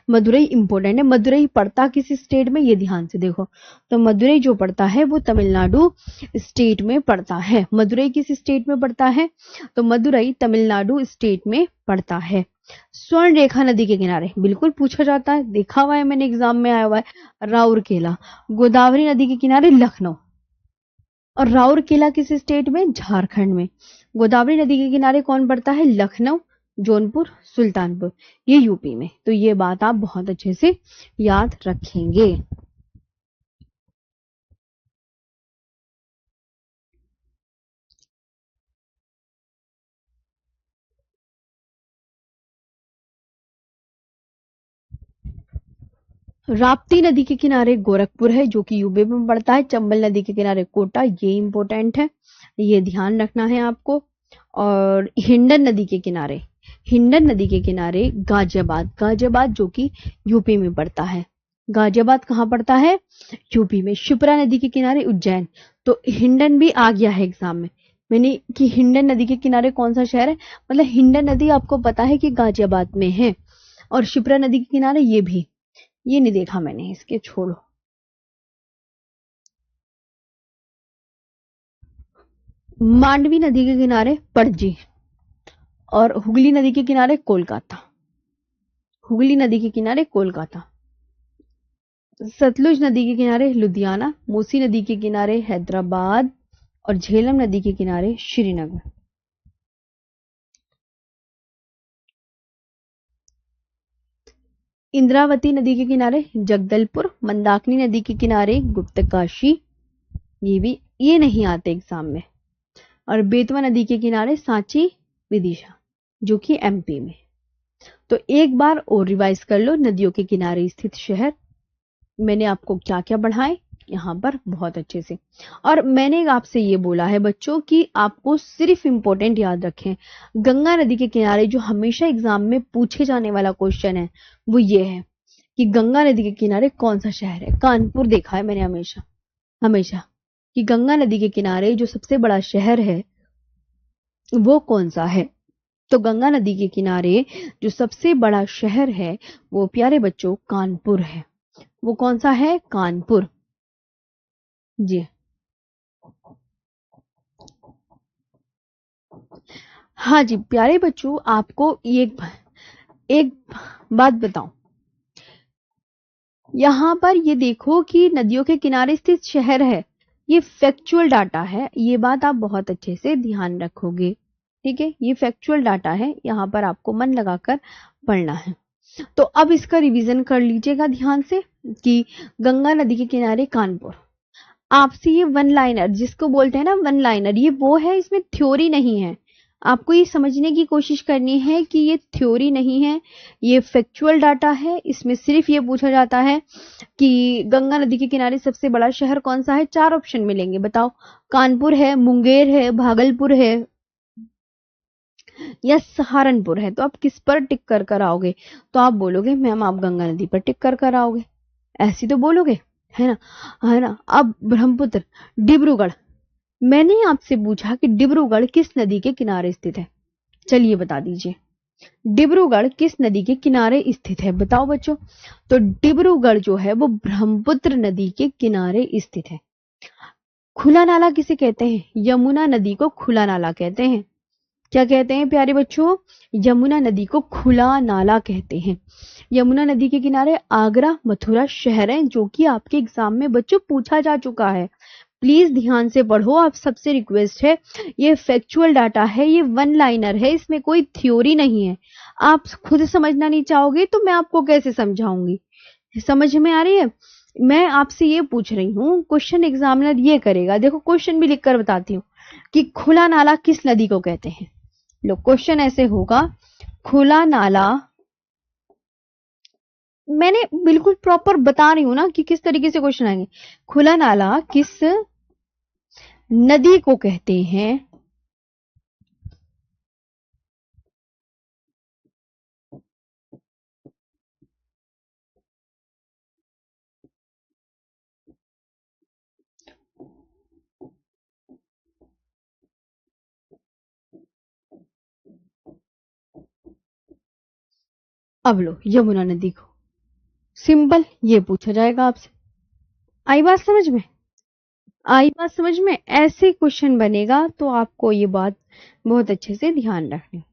मदुरई इंपॉर्टेंट है। मदुरई पड़ता किस स्टेट में? ये ध्यान से देखो। तो मदुरई जो पड़ता है वो तमिलनाडु स्टेट में पड़ता है। मदुरई किस स्टेट में पड़ता है? तो मदुरई तमिलनाडु स्टेट में पड़ता है। स्वर्ण रेखा नदी के किनारे, बिल्कुल पूछा जाता है, देखा हुआ है मैंने, एग्जाम में आया हुआ है, राउरकेला। गोदावरी नदी के किनारे लखनऊ। और राउरकेला किस स्टेट में? झारखंड में। गोदावरी नदी के किनारे कौन पड़ता है? लखनऊ, जौनपुर, सुल्तानपुर, ये यूपी में। तो ये बात आप बहुत अच्छे से याद रखेंगे। राप्ती नदी के किनारे गोरखपुर है जो कि यूपी में पड़ता है। चंबल नदी के किनारे कोटा, ये इंपॉर्टेंट है, ये ध्यान रखना है आपको। और हिंडन नदी के किनारे, हिंडन नदी के किनारे गाजियाबाद, गाजियाबाद जो कि यूपी में पड़ता है। गाजियाबाद कहाँ पड़ता है? यूपी में। शिप्रा नदी के किनारे उज्जैन। तो हिंडन भी आ गया है एग्जाम में। मैंने कि हिंडन नदी के किनारे कौन सा शहर है, मतलब हिंडन नदी आपको पता है कि गाजियाबाद में है। और शिप्रा नदी के किनारे ये भी, ये नहीं देखा मैंने, इसके छोड़ो। मांडवी नदी के किनारे पणजी। और हुगली नदी के किनारे कोलकाता। हुगली नदी के किनारे कोलकाता। सतलुज नदी के किनारे लुधियाना। मूसी नदी के किनारे हैदराबाद। और झेलम नदी के किनारे श्रीनगर। इंद्रावती नदी के किनारे जगदलपुर। मंदाकिनी नदी के किनारे गुप्तकाशी। ये भी, ये नहीं आते एग्जाम में। और बेतवा नदी के किनारे सांची, विदिशा, जो कि एमपी में। तो एक बार और रिवाइज कर लो नदियों के किनारे स्थित शहर। मैंने आपको क्या क्या पढ़ाए यहाँ पर बहुत अच्छे से। और मैंने आपसे ये बोला है बच्चों कि आपको सिर्फ इंपॉर्टेंट याद रखें। गंगा नदी के किनारे जो हमेशा एग्जाम में पूछे जाने वाला क्वेश्चन है वो ये है कि गंगा नदी के किनारे कौन सा शहर है? कानपुर देखा है मैंने हमेशा, हमेशा, कि गंगा नदी के किनारे जो सबसे बड़ा शहर है वो कौन सा है। तो गंगा नदी के किनारे जो सबसे बड़ा शहर है वो प्यारे बच्चों कानपुर है। वो कौन सा है? कानपुर। जी हाँ जी प्यारे बच्चों, आपको एक बात बताऊं। यहाँ पर ये देखो कि नदियों के किनारे स्थित शहर है, ये फैक्चुअल डाटा है, ये बात आप बहुत अच्छे से ध्यान रखोगे। ठीक है, ये फैक्चुअल डाटा है, यहाँ पर आपको मन लगाकर पढ़ना है। तो अब इसका रिवीजन कर लीजिएगा ध्यान से कि गंगा नदी के किनारे कानपुर। आपसे ये वन लाइनर जिसको बोलते हैं ना वन लाइनर, ये वो है, इसमें थ्योरी नहीं है। आपको ये समझने की कोशिश करनी है कि ये थ्योरी नहीं है, ये फैक्चुअल डाटा है। इसमें सिर्फ ये पूछा जाता है कि गंगा नदी के किनारे सबसे बड़ा शहर कौन सा है। 4 ऑप्शन मिलेंगे, बताओ। कानपुर है, मुंगेर है, भागलपुर है या सहारनपुर है। तो आप किस पर टिक कर कर आओगे? तो आप बोलोगे मैम आप गंगा नदी पर टिक कर कर आओगे, ऐसी तो बोलोगे, है ना? है ना? अब ब्रह्मपुत्र, डिब्रूगढ़, मैंने आपसे पूछा कि डिब्रूगढ़ किस नदी के किनारे स्थित है, चलिए बता दीजिए। डिब्रूगढ़ किस नदी के किनारे स्थित है, बताओ बच्चों। तो डिब्रूगढ़ जो है वो ब्रह्मपुत्र नदी के किनारे स्थित है। खुला नाला किसे कहते हैं? यमुना नदी को खुला नाला कहते हैं। क्या कहते हैं प्यारे बच्चों? यमुना नदी को खुला नाला कहते हैं। यमुना नदी के किनारे आगरा, मथुरा शहर हैं, जो कि आपके एग्जाम में बच्चों पूछा जा चुका है। प्लीज ध्यान से पढ़ो, आप सबसे रिक्वेस्ट है। ये फैक्चुअल डाटा है, ये वन लाइनर है, इसमें कोई थ्योरी नहीं है। आप खुद समझना नहीं चाहोगे तो मैं आपको कैसे समझाऊंगी? समझ में आ रही है? मैं आपसे ये पूछ रही हूँ, क्वेश्चन एग्जामिनर ये करेगा। देखो क्वेश्चन भी लिखकर बताती हूँ कि खुला नाला किस नदी को कहते हैं। लो क्वेश्चन ऐसे होगा, खुला नाला, मैंने बिल्कुल प्रॉपर बता रही हूं ना कि किस तरीके से क्वेश्चन आएंगे। खुला नाला किस नदी को कहते हैं? अब लो यमुना नदी को, सिंपल, ये पूछा जाएगा आपसे। आई बात समझ में? आई बात समझ में? ऐसे क्वेश्चन बनेगा तो आपको ये बात बहुत अच्छे से ध्यान रखनी।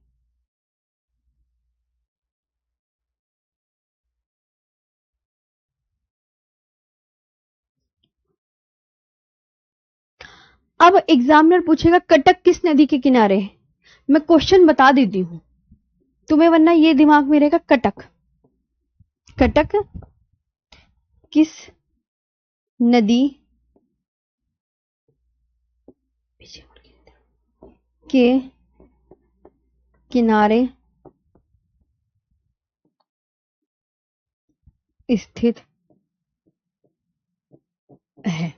अब एग्जामिनर पूछेगा कटक किस नदी के किनारे है। मैं क्वेश्चन बता देती हूं तुम्हें, वरना ये दिमाग में रहेगा कटक। कटक किस नदी के किनारे स्थित है।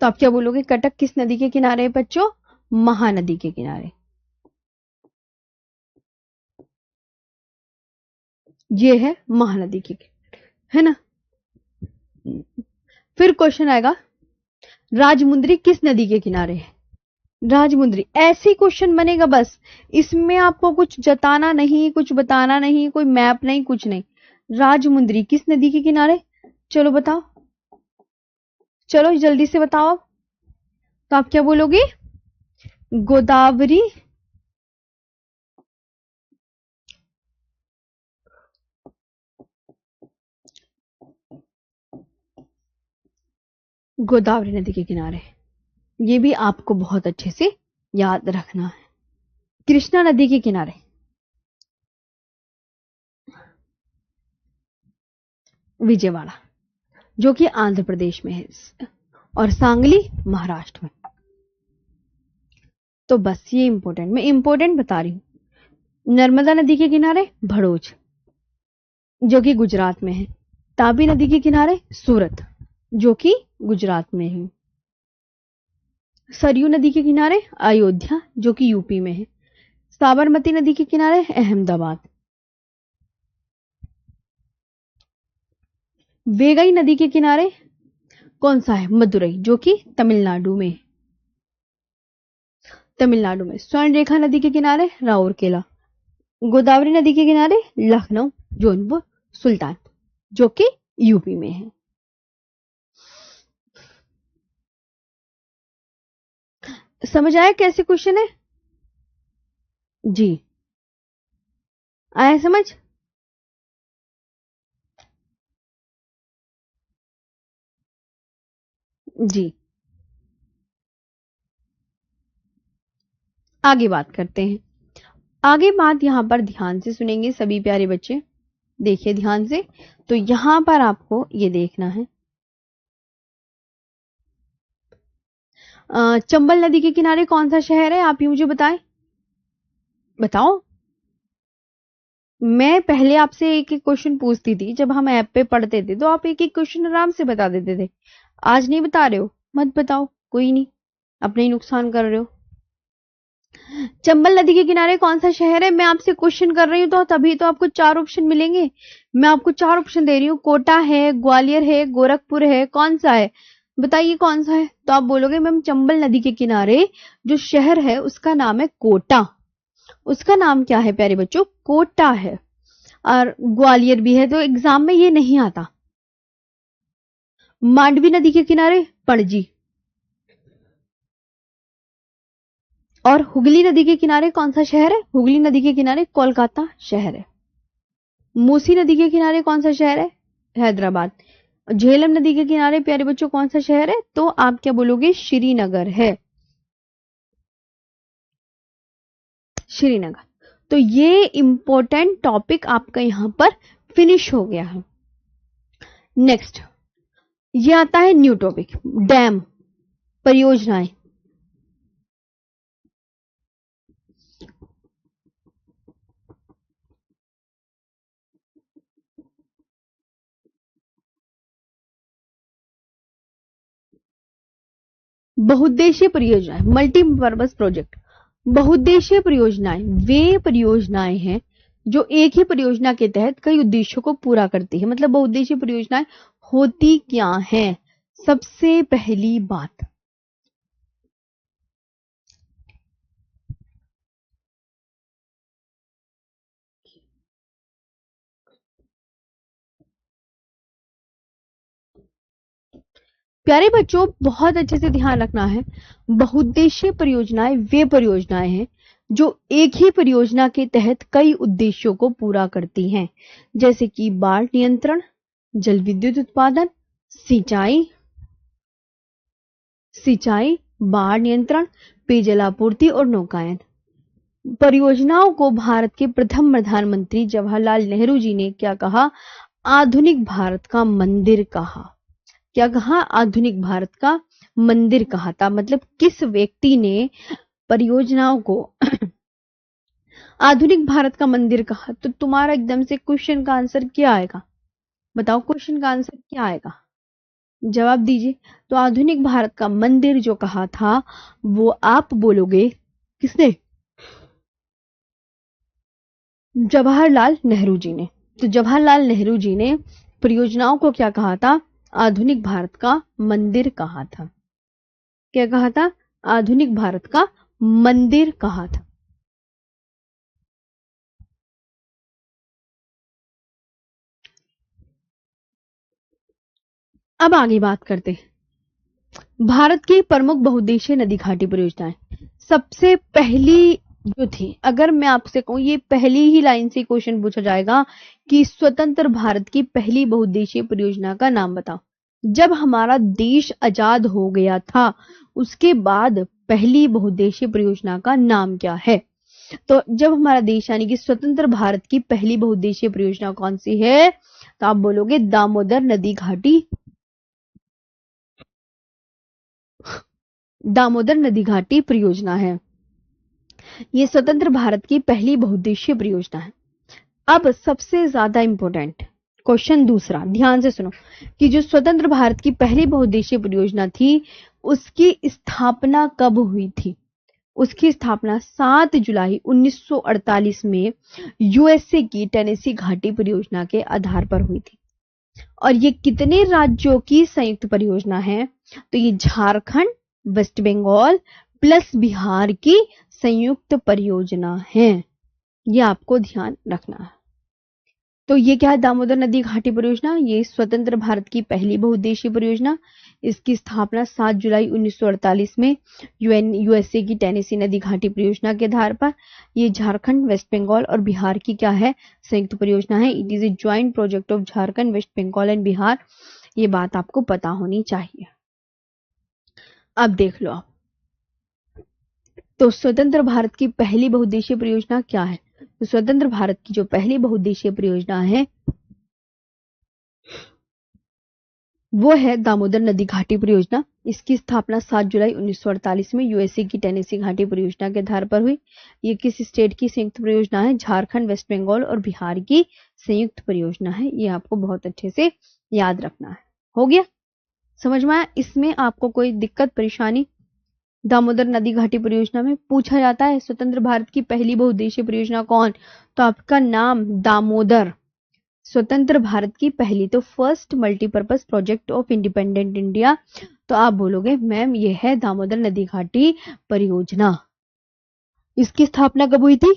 तो आप क्या बोलोगे? कटक किस नदी के किनारे है बच्चों? महानदी के किनारे। ये है महानदी के किनारे, है ना? फिर क्वेश्चन आएगा राजमुंद्री किस नदी के किनारे है। राजमुंद्री, ऐसे क्वेश्चन बनेगा बस। इसमें आपको कुछ जताना नहीं, कुछ बताना नहीं, कोई मैप नहीं, कुछ नहीं। राजमुंद्री किस नदी के किनारे? चलो बताओ, चलो जल्दी से बताओ आप। तो आप क्या बोलोगे? गोदावरी गोदावरी नदी के किनारे। ये भी आपको बहुत अच्छे से याद रखना है। कृष्णा नदी के किनारे, विजयवाड़ा, जो कि आंध्र प्रदेश में है, और सांगली महाराष्ट्र में। तो बस ये इंपॉर्टेंट, मैं इंपॉर्टेंट बता रही हूं। नर्मदा नदी के किनारे भड़ोच, जो कि गुजरात में है। तापी नदी के किनारे सूरत, जो कि गुजरात में है। सरयू नदी के किनारे अयोध्या, जो कि यूपी में है। साबरमती नदी के किनारे अहमदाबाद। वेगई नदी के किनारे कौन सा है? मदुरई, जो कि तमिलनाडु में। तमिलनाडु में। स्वर्ण रेखा नदी के किनारे राउरकेला। गोदावरी नदी के किनारे लखनऊ, जौनपुर, सुल्तान, जो कि यूपी में है। समझ आया कैसे क्वेश्चन है? जी, आया समझ? जी, आगे बात करते हैं। आगे बात यहां पर ध्यान से सुनेंगे सभी प्यारे बच्चे, देखिए ध्यान से। तो यहां पर आपको ये देखना है, चंबल नदी के किनारे कौन सा शहर है? आप ही मुझे बताएं, बताओ। मैं पहले आपसे एक एक क्वेश्चन पूछती थी जब हम ऐप पे पढ़ते थे, तो आप एक एक क्वेश्चन आराम से बता देते थे। आज नहीं बता रहे हो, मत बताओ, कोई नहीं, अपने ही नुकसान कर रहे हो। चंबल नदी के किनारे कौन सा शहर है? मैं आपसे क्वेश्चन कर रही हूँ तो तभी तो आपको 4 ऑप्शन मिलेंगे। मैं आपको 4 ऑप्शन दे रही हूँ, कोटा है, ग्वालियर है, गोरखपुर है, कौन सा है? बताइए कौन सा है। तो आप बोलोगे मैम चंबल नदी के किनारे जो शहर है उसका नाम है कोटा। उसका नाम क्या है प्यारे बच्चों? कोटा है। और ग्वालियर भी है, तो एग्जाम में ये नहीं आता। मांडवी नदी के किनारे पणजी। और हुगली नदी के किनारे कौन सा शहर है? हुगली नदी के किनारे कोलकाता शहर है। मूसी नदी के किनारे कौन सा शहर है? हैदराबाद। झेलम नदी के किनारे प्यारे बच्चों कौन सा शहर है? तो आप क्या बोलोगे? श्रीनगर है, श्रीनगर। तो ये इंपॉर्टेंट टॉपिक आपका यहां पर फिनिश हो गया है। नेक्स्ट ये आता है न्यू टॉपिक, डैम, परियोजनाएं। बहुउद्देशीय परियोजनाएं, मल्टीपर्पज प्रोजेक्ट। बहुउद्देशीय परियोजनाएं वे परियोजनाएं हैं जो एक ही परियोजना के तहत कई उद्देश्यों को पूरा करती है। मतलब बहुउद्देशीय परियोजनाएं होती क्या हैं? सबसे पहली बात, प्यारे बच्चों बहुत अच्छे से ध्यान रखना है। बहुउद्देशीय परियोजनाएं वे परियोजनाएं हैं जो एक ही परियोजना के तहत कई उद्देश्यों को पूरा करती हैं, जैसे कि बाढ़ नियंत्रण, जल विद्युत उत्पादन, सिंचाई, बाढ़ नियंत्रण, पेयजल आपूर्ति और नौकायन। परियोजनाओं को भारत के प्रथम प्रधानमंत्री जवाहरलाल नेहरू जी ने क्या कहा? आधुनिक भारत का मंदिर कहा। क्या कहा? आधुनिक भारत का मंदिर कहा था। मतलब किस व्यक्ति ने परियोजनाओं को आधुनिक भारत का मंदिर कहा? तो तुम्हारा एकदम से क्वेश्चन का आंसर क्या आएगा? बताओ, क्वेश्चन का आंसर क्या आएगा? जवाब दीजिए। तो आधुनिक भारत का मंदिर जो कहा था वो आप बोलोगे किसने? जवाहरलाल नेहरू जी ने। तो जवाहरलाल नेहरू जी ने परियोजनाओं को क्या कहा था? आधुनिक भारत का मंदिर कहा था। क्या कहा था? आधुनिक भारत का मंदिर कहा था। अब आगे बात करते हैं भारत की प्रमुख बहुउद्देशीय नदी घाटी परियोजनाएं। सबसे पहली जो थी, अगर मैं आपसे कहूं, ये पहली ही लाइन से क्वेश्चन पूछा जाएगा कि स्वतंत्र भारत की पहली बहुउद्देशीय परियोजना का नाम बताओ। जब हमारा देश आजाद हो गया था उसके बाद पहली बहुउद्देशीय परियोजना का नाम क्या है? तो जब हमारा देश यानी कि स्वतंत्र भारत की पहली बहुउद्देशीय परियोजना कौन सी है? तो आप बोलोगे दामोदर नदी घाटी, दामोदर नदी घाटी परियोजना है। ये स्वतंत्र भारत की पहली बहुउद्देशीय परियोजना है। अब सबसे ज्यादा इंपॉर्टेंट क्वेश्चन दूसरा, ध्यान से सुनो, कि जो स्वतंत्र भारत की पहली बहुउद्देशीय परियोजना थी उसकी स्थापना कब हुई थी? उसकी स्थापना 7 जुलाई 1948 में यूएसए की टेनेसी घाटी परियोजना के आधार पर हुई थी। और ये कितने राज्यों की संयुक्त परियोजना है? तो ये झारखंड, वेस्ट बंगाल प्लस बिहार की संयुक्त परियोजना है। ये आपको ध्यान रखना है। तो ये क्या है? दामोदर नदी घाटी परियोजना, ये स्वतंत्र भारत की पहली बहुउद्देशीय परियोजना। इसकी स्थापना 7 जुलाई 1948 में यूएसए की टेनेसी नदी घाटी परियोजना के आधार पर। ये झारखंड, वेस्ट बंगाल और बिहार की क्या है? संयुक्त परियोजना है। It is a joint project of Jharkhand, West Bengal and Bihar. ये बात आपको पता होनी चाहिए। अब देख लो आप, तो स्वतंत्र भारत की पहली बहुउद्देशीय परियोजना क्या है? तो स्वतंत्र भारत की जो पहली बहुउद्देशीय परियोजना है वो है दामोदर नदी घाटी परियोजना। इसकी स्थापना 7 जुलाई 1948 में यूएसए की टेनेसी घाटी परियोजना के आधार पर हुई। ये किस स्टेट की संयुक्त परियोजना है? झारखंड, वेस्ट बंगाल और बिहार की संयुक्त परियोजना है। ये आपको बहुत अच्छे से याद रखना है। हो गया, समझ में आया? इसमें आपको कोई दिक्कत परेशानी? दामोदर नदी घाटी परियोजना में पूछा जाता है स्वतंत्र भारत की पहली बहुउद्देशीय परियोजना कौन? तो आपका नाम दामोदर। स्वतंत्र भारत की पहली, तो first multipurpose project of independent India, तो आप बोलोगे मैम ये है दामोदर नदी घाटी परियोजना। इसकी स्थापना कब हुई थी?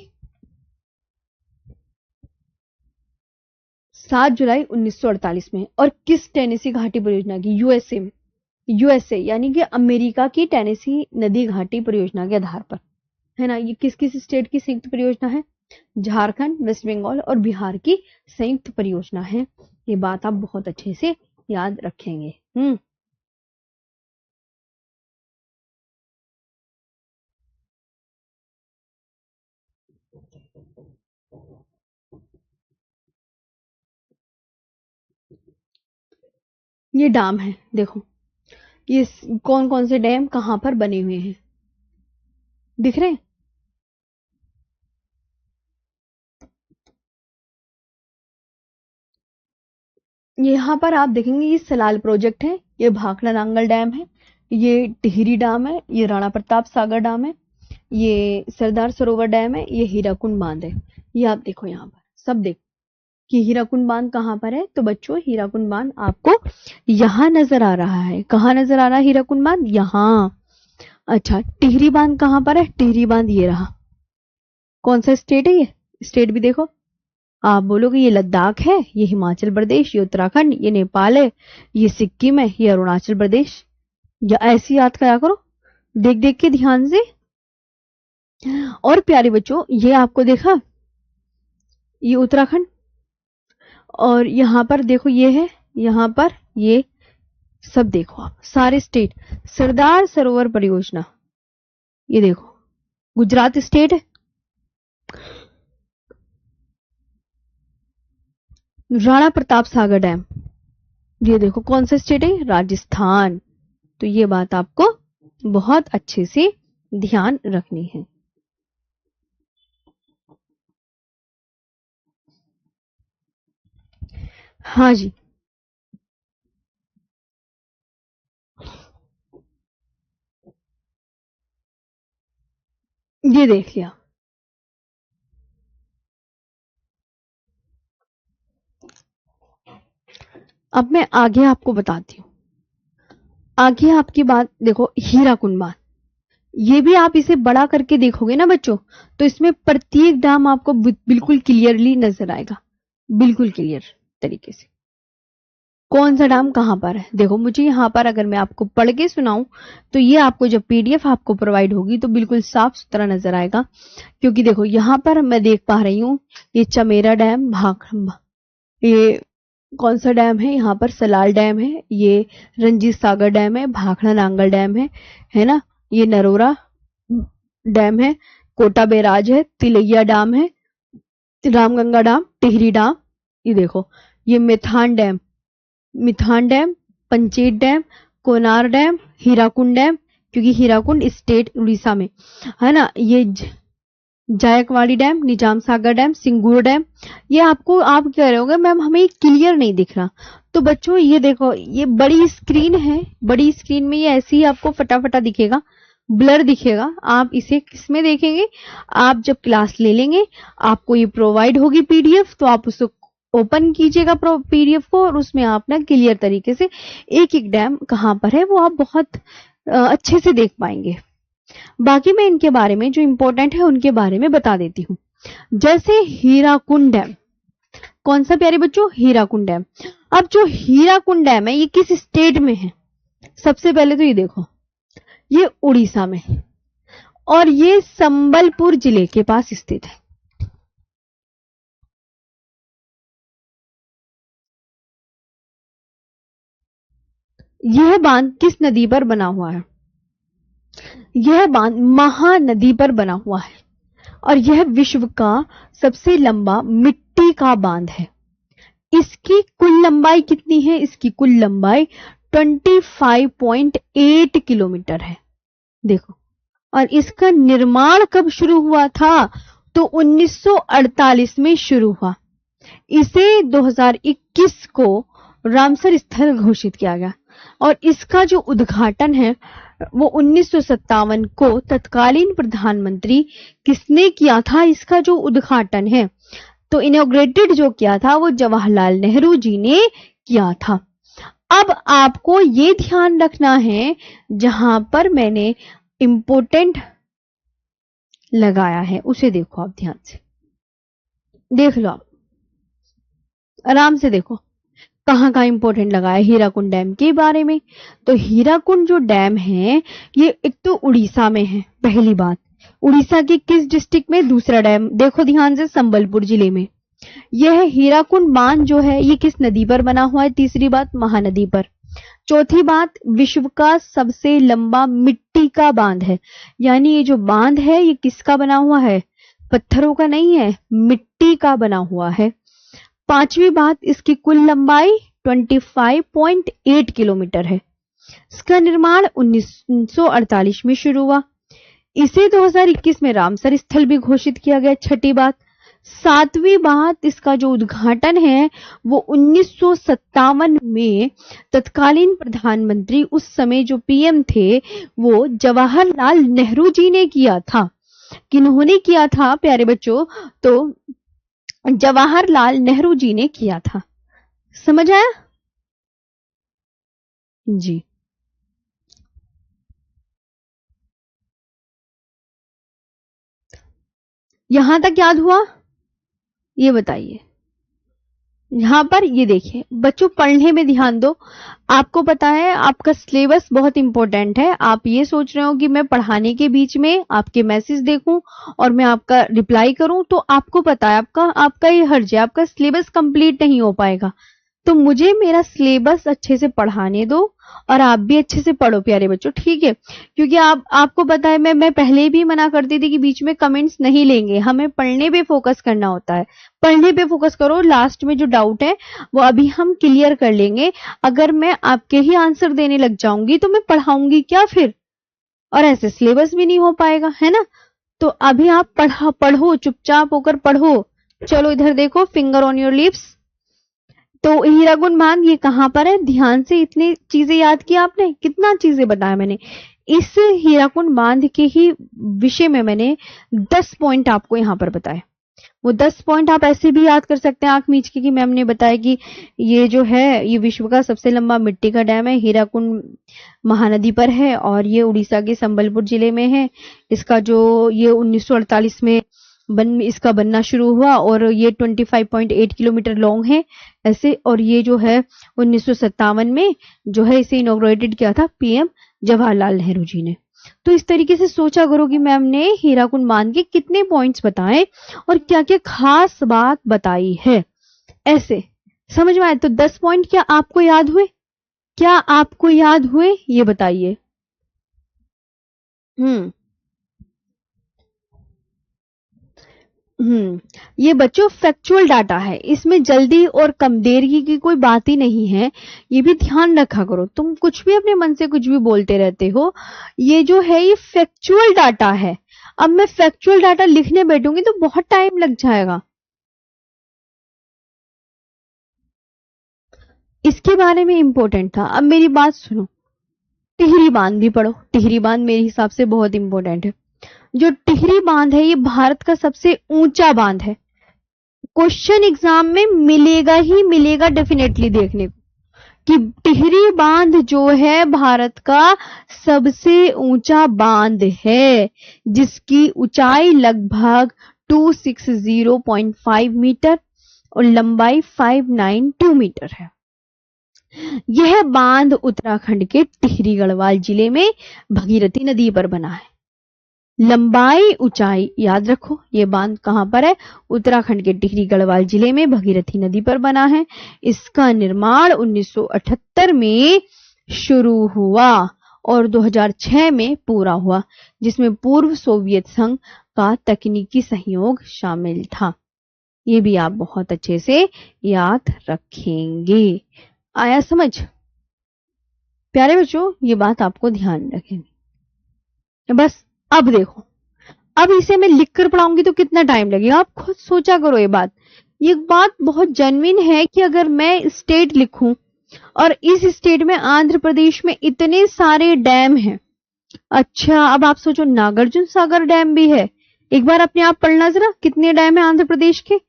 7 जुलाई 1948 में। और किस टेनेसी घाटी परियोजना की? यूएसए में। यूएसए यानी कि अमेरिका की टेनेसी नदी घाटी परियोजना के आधार पर, है ना। ये किस किस स्टेट की संयुक्त परियोजना है? झारखंड, वेस्ट बंगाल और बिहार की संयुक्त परियोजना है। ये बात आप बहुत अच्छे से याद रखेंगे। ये डैम है, देखो ये कौन कौन से डैम कहां पर बने हुए हैं, दिख रहे हैं? यहाँ पर आप देखेंगे ये सलाल प्रोजेक्ट है, ये भाखड़ा नांगल डैम है, ये टिहरी डैम है, ये राणा प्रताप सागर डैम है, ये सरदार सरोवर डैम है, ये हीराकुंड बांध है। ये आप देखो यहाँ पर सब देखो कि हीराकुंड बांध कहाँ पर है। तो बच्चों हीराकुंड बांध आपको यहाँ नजर आ रहा है। कहाँ नजर आ रहा है हीराकुंड बांध? यहाँ। अच्छा, टिहरी बांध कहाँ पर है? टिहरी बांध ये रहा। कौन सा स्टेट है? ये स्टेट भी देखो। आप बोलोगे ये लद्दाख है, ये हिमाचल प्रदेश, ये उत्तराखंड, ये नेपाल है, ये सिक्किम है, ये अरुणाचल प्रदेश। या ऐसी याद करा करो, देख देख के ध्यान से। और प्यारे बच्चों ये आपको देखा, ये उत्तराखंड, और यहां पर देखो ये है, यहां पर ये सब देखो आप सारे स्टेट। सरदार सरोवर परियोजना ये देखो गुजरात स्टेट है। राणा प्रताप सागर डैम ये देखो कौन सा स्टेट है? राजस्थान। तो ये बात आपको बहुत अच्छे से ध्यान रखनी है। हाँ जी, ये देख लिया। अब मैं आगे आपको बताती हूँ। आगे आपकी बात देखो, हीराकुंड बांध, ये भी आप इसे बड़ा करके देखोगे ना बच्चों, तो इसमें प्रत्येक डैम आपको बिल्कुल क्लियरली नजर आएगा, बिल्कुल क्लियर तरीके से कौन सा डैम कहां पर है। देखो मुझे यहाँ पर अगर मैं आपको पढ़ के सुनाऊं तो ये आपको जब पीडीएफ आपको प्रोवाइड होगी तो बिल्कुल साफ सुथरा नजर आएगा। क्योंकि देखो यहाँ पर मैं देख पा रही हूँ ये चमेरा डैम, ये कौन सा डैम है? यहाँ पर सलाल डैम है, ये रंजीत सागर डैम है, भाखड़ा नांगल डैम है ना, ये नरोरा डैम है, कोटा बैराज है, तिलैया डैम है, रामगंगा डैम, टिहरी डैम, ये देखो ये Maithon dam, Panchet dam, Konar dam, Hirakud dam, क्योंकि हीराकुंड स्टेट उड़ीसा में है ना, ये Jayakwadi dam, Nizam Sagar dam, Singur dam. ये आपको आप कह रहे होंगे मैम हमें क्लियर नहीं दिख रहा। तो बच्चों ये देखो ये बड़ी स्क्रीन है, बड़ी स्क्रीन में ये ऐसे ही आपको फटाफटा दिखेगा, ब्लर दिखेगा। आप इसे किसमें देखेंगे? आप जब क्लास ले लेंगे आपको ये प्रोवाइड होगी पीडीएफ, तो आप उसको ओपन कीजिएगा पीडीएफ को, और उसमें आप ना क्लियर तरीके से एक एक डैम कहाँ पर है वो आप बहुत अच्छे से देख पाएंगे। बाकी मैं इनके बारे में जो इंपॉर्टेंट है उनके बारे में बता देती हूँ। जैसे हीराकुंड डैम, कौन सा प्यारे बच्चों? हीराकुंड डैम। अब जो हीराकुंड डैम है ये किस स्टेट में है? सबसे पहले तो ये देखो ये उड़ीसा में है और ये संबलपुर जिले के पास स्थित है। यह बांध किस नदी पर बना हुआ है? यह बांध महानदी पर बना हुआ है और यह विश्व का सबसे लंबा मिट्टी का बांध है। इसकी कुल लंबाई कितनी है? इसकी कुल लंबाई 25.8 किलोमीटर है। देखो, और इसका निर्माण कब शुरू हुआ था? तो 1948 में शुरू हुआ। इसे 2021 को रामसर स्थल घोषित किया गया और इसका जो उद्घाटन है वो 1957 को तत्कालीन प्रधानमंत्री किसने किया था? इसका जो उद्घाटन है तो इनॉग्रेटेड जो किया था वो जवाहरलाल नेहरू जी ने किया था। अब आपको ये ध्यान रखना है, जहां पर मैंने इंपोर्टेंट लगाया है उसे देखो, आप ध्यान से देख लो, आप आराम से देखो कहाँ कहाँ इंपोर्टेंट लगाया है हीराकुंड डैम के बारे में। तो हीराकुंड जो डैम है ये एक तो उड़ीसा में है, पहली बात। उड़ीसा के किस डिस्ट्रिक्ट में? दूसरा डैम देखो ध्यान से, संबलपुर जिले में। यह हीराकुंड बांध जो है ये किस नदी पर बना हुआ है? तीसरी बात, महानदी पर। चौथी बात, विश्व का सबसे लंबा मिट्टी का बांध है, यानी ये जो बांध है ये किसका बना हुआ है? पत्थरों का नहीं है, मिट्टी का बना हुआ है। पांचवी बात, इसकी कुल लंबाई 25.8 किलोमीटर है। इसका निर्माण 1948 में शुरू हुआ। इसे 2021 में रामसर स्थल भी घोषित किया गया। छठी बात। सातवीं बात, इसका जो उद्घाटन है वो 1957 में तत्कालीन प्रधानमंत्री, उस समय जो पीएम थे वो जवाहरलाल नेहरू जी ने किया था। किन्होंने किया था प्यारे बच्चों? तो जवाहरलाल नेहरू जी ने किया था। समझ आया जी? यहां तक याद हुआ? ये बताइए। यहां पर ये देखिए बच्चों, पढ़ने में ध्यान दो। आपको पता है आपका सिलेबस बहुत इंपॉर्टेंट है। आप ये सोच रहे हो कि मैं पढ़ाने के बीच में आपके मैसेज देखूं और मैं आपका रिप्लाई करूं, तो आपको पता है आपका ये हर्ज है, आपका सिलेबस कंप्लीट नहीं हो पाएगा। तो मुझे मेरा सिलेबस अच्छे से पढ़ाने दो और आप भी अच्छे से पढ़ो प्यारे बच्चों, ठीक है? क्योंकि आपको पता है मैं पहले भी मना करती थी कि बीच में कमेंट्स नहीं लेंगे, हमें पढ़ने पे फोकस करना होता है। पढ़ने पे फोकस करो, लास्ट में जो डाउट है वो अभी हम क्लियर कर लेंगे। अगर मैं आपके ही आंसर देने लग जाऊंगी तो मैं पढ़ाऊंगी क्या फिर? और ऐसे सिलेबस भी नहीं हो पाएगा, है ना? तो अभी आप पढ़ो, चुपचाप होकर पढ़ो। चलो इधर देखो, फिंगर ऑन योर लिप्स। तो हीराकुंड बांध ये कहां पर है? ध्यान से इतनी चीजें याद की आपने, कितना चीजें बताया मैंने। इस हीराकुंड बांध के ही विषय में मैंने 10 पॉइंट आपको यहां पर बताए। वो 10 पॉइंट आप ऐसे भी याद कर सकते हैं आंख मीच के कि मैम ने बताया कि ये जो है ये विश्व का सबसे लंबा मिट्टी का डैम है, हीराकुंड महानदी पर है और ये उड़ीसा के संबलपुर जिले में है। इसका जो ये 1948 में इसका बनना शुरू हुआ और ये 25.8 किलोमीटर लॉन्ग है ऐसे। और ये जो है 1957 में जो है इसे इनॉग्रेटेड किया था पीएम जवाहरलाल नेहरू जी ने। तो इस तरीके से सोचा करो कि मैम ने हीराकुंड बांध के कितने पॉइंट्स बताए और क्या क्या खास बात बताई है, ऐसे समझ में आए? तो 10 पॉइंट क्या आपको याद हुए? क्या आपको याद हुए ये बताइए। ये बच्चों फैक्चुअल डाटा है, इसमें जल्दी और कम देरी की कोई बात ही नहीं है। ये भी ध्यान रखा करो, तुम कुछ भी अपने मन से कुछ भी बोलते रहते हो। ये जो है ये फैक्चुअल डाटा है। अब मैं फैक्चुअल डाटा लिखने बैठूंगी तो बहुत टाइम लग जाएगा। इसके बारे में इंपॉर्टेंट था। अब मेरी बात सुनो, टिहरी बांध भी पढ़ो। टिहरी बांध मेरे हिसाब से बहुत इंपॉर्टेंट है। जो टिहरी बांध है ये भारत का सबसे ऊंचा बांध है। क्वेश्चन एग्जाम में मिलेगा ही मिलेगा डेफिनेटली देखने को कि टिहरी बांध जो है भारत का सबसे ऊंचा बांध है, जिसकी ऊंचाई लगभग 260.5 मीटर और लंबाई 592 मीटर है। यह बांध उत्तराखंड के टिहरी गढ़वाल जिले में भगीरथी नदी पर बना है। लंबाई ऊंचाई याद रखो, ये बांध कहां पर है? उत्तराखंड के टिहरी गढ़वाल जिले में भगीरथी नदी पर बना है। इसका निर्माण 1978 में शुरू हुआ और 2006 में पूरा हुआ, जिसमें पूर्व सोवियत संघ का तकनीकी सहयोग शामिल था। ये भी आप बहुत अच्छे से याद रखेंगे। आया समझ? प्यारे बच्चों, ये बात आपको ध्यान रखेंगे। बस अब देखो, अब इसे मैं लिख कर पढ़ाऊंगी तो कितना टाइम लगेगा, आप खुद सोचा करो। ये बात बहुत जेन्युइन है कि अगर मैं स्टेट लिखूं और इस स्टेट में आंध्र प्रदेश में इतने सारे डैम हैं। अच्छा, अब आप सोचो नागार्जुन सागर डैम भी है। एक बार अपने आप पढ़ना जरा, कितने डैम है आंध्र प्रदेश के।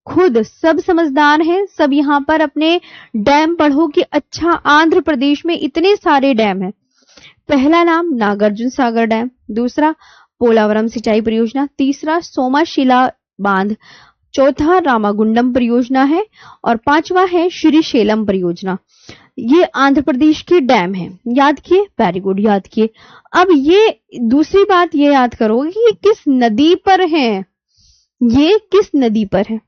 खुद सब समझदार हैं, सब यहाँ पर अपने डैम पढ़ो कि अच्छा आंध्र प्रदेश में इतने सारे डैम हैं। पहला नाम नागार्जुन सागर डैम, दूसरा पोलावरम सिंचाई परियोजना, तीसरा सोमाशिला बांध, चौथा रामागुंडम परियोजना है और पांचवा है श्रीशैलम परियोजना। ये आंध्र प्रदेश के डैम है। याद किए? वेरी गुड, याद किए। अब ये दूसरी बात ये याद करो कि ये किस नदी पर है। ये किस नदी पर है?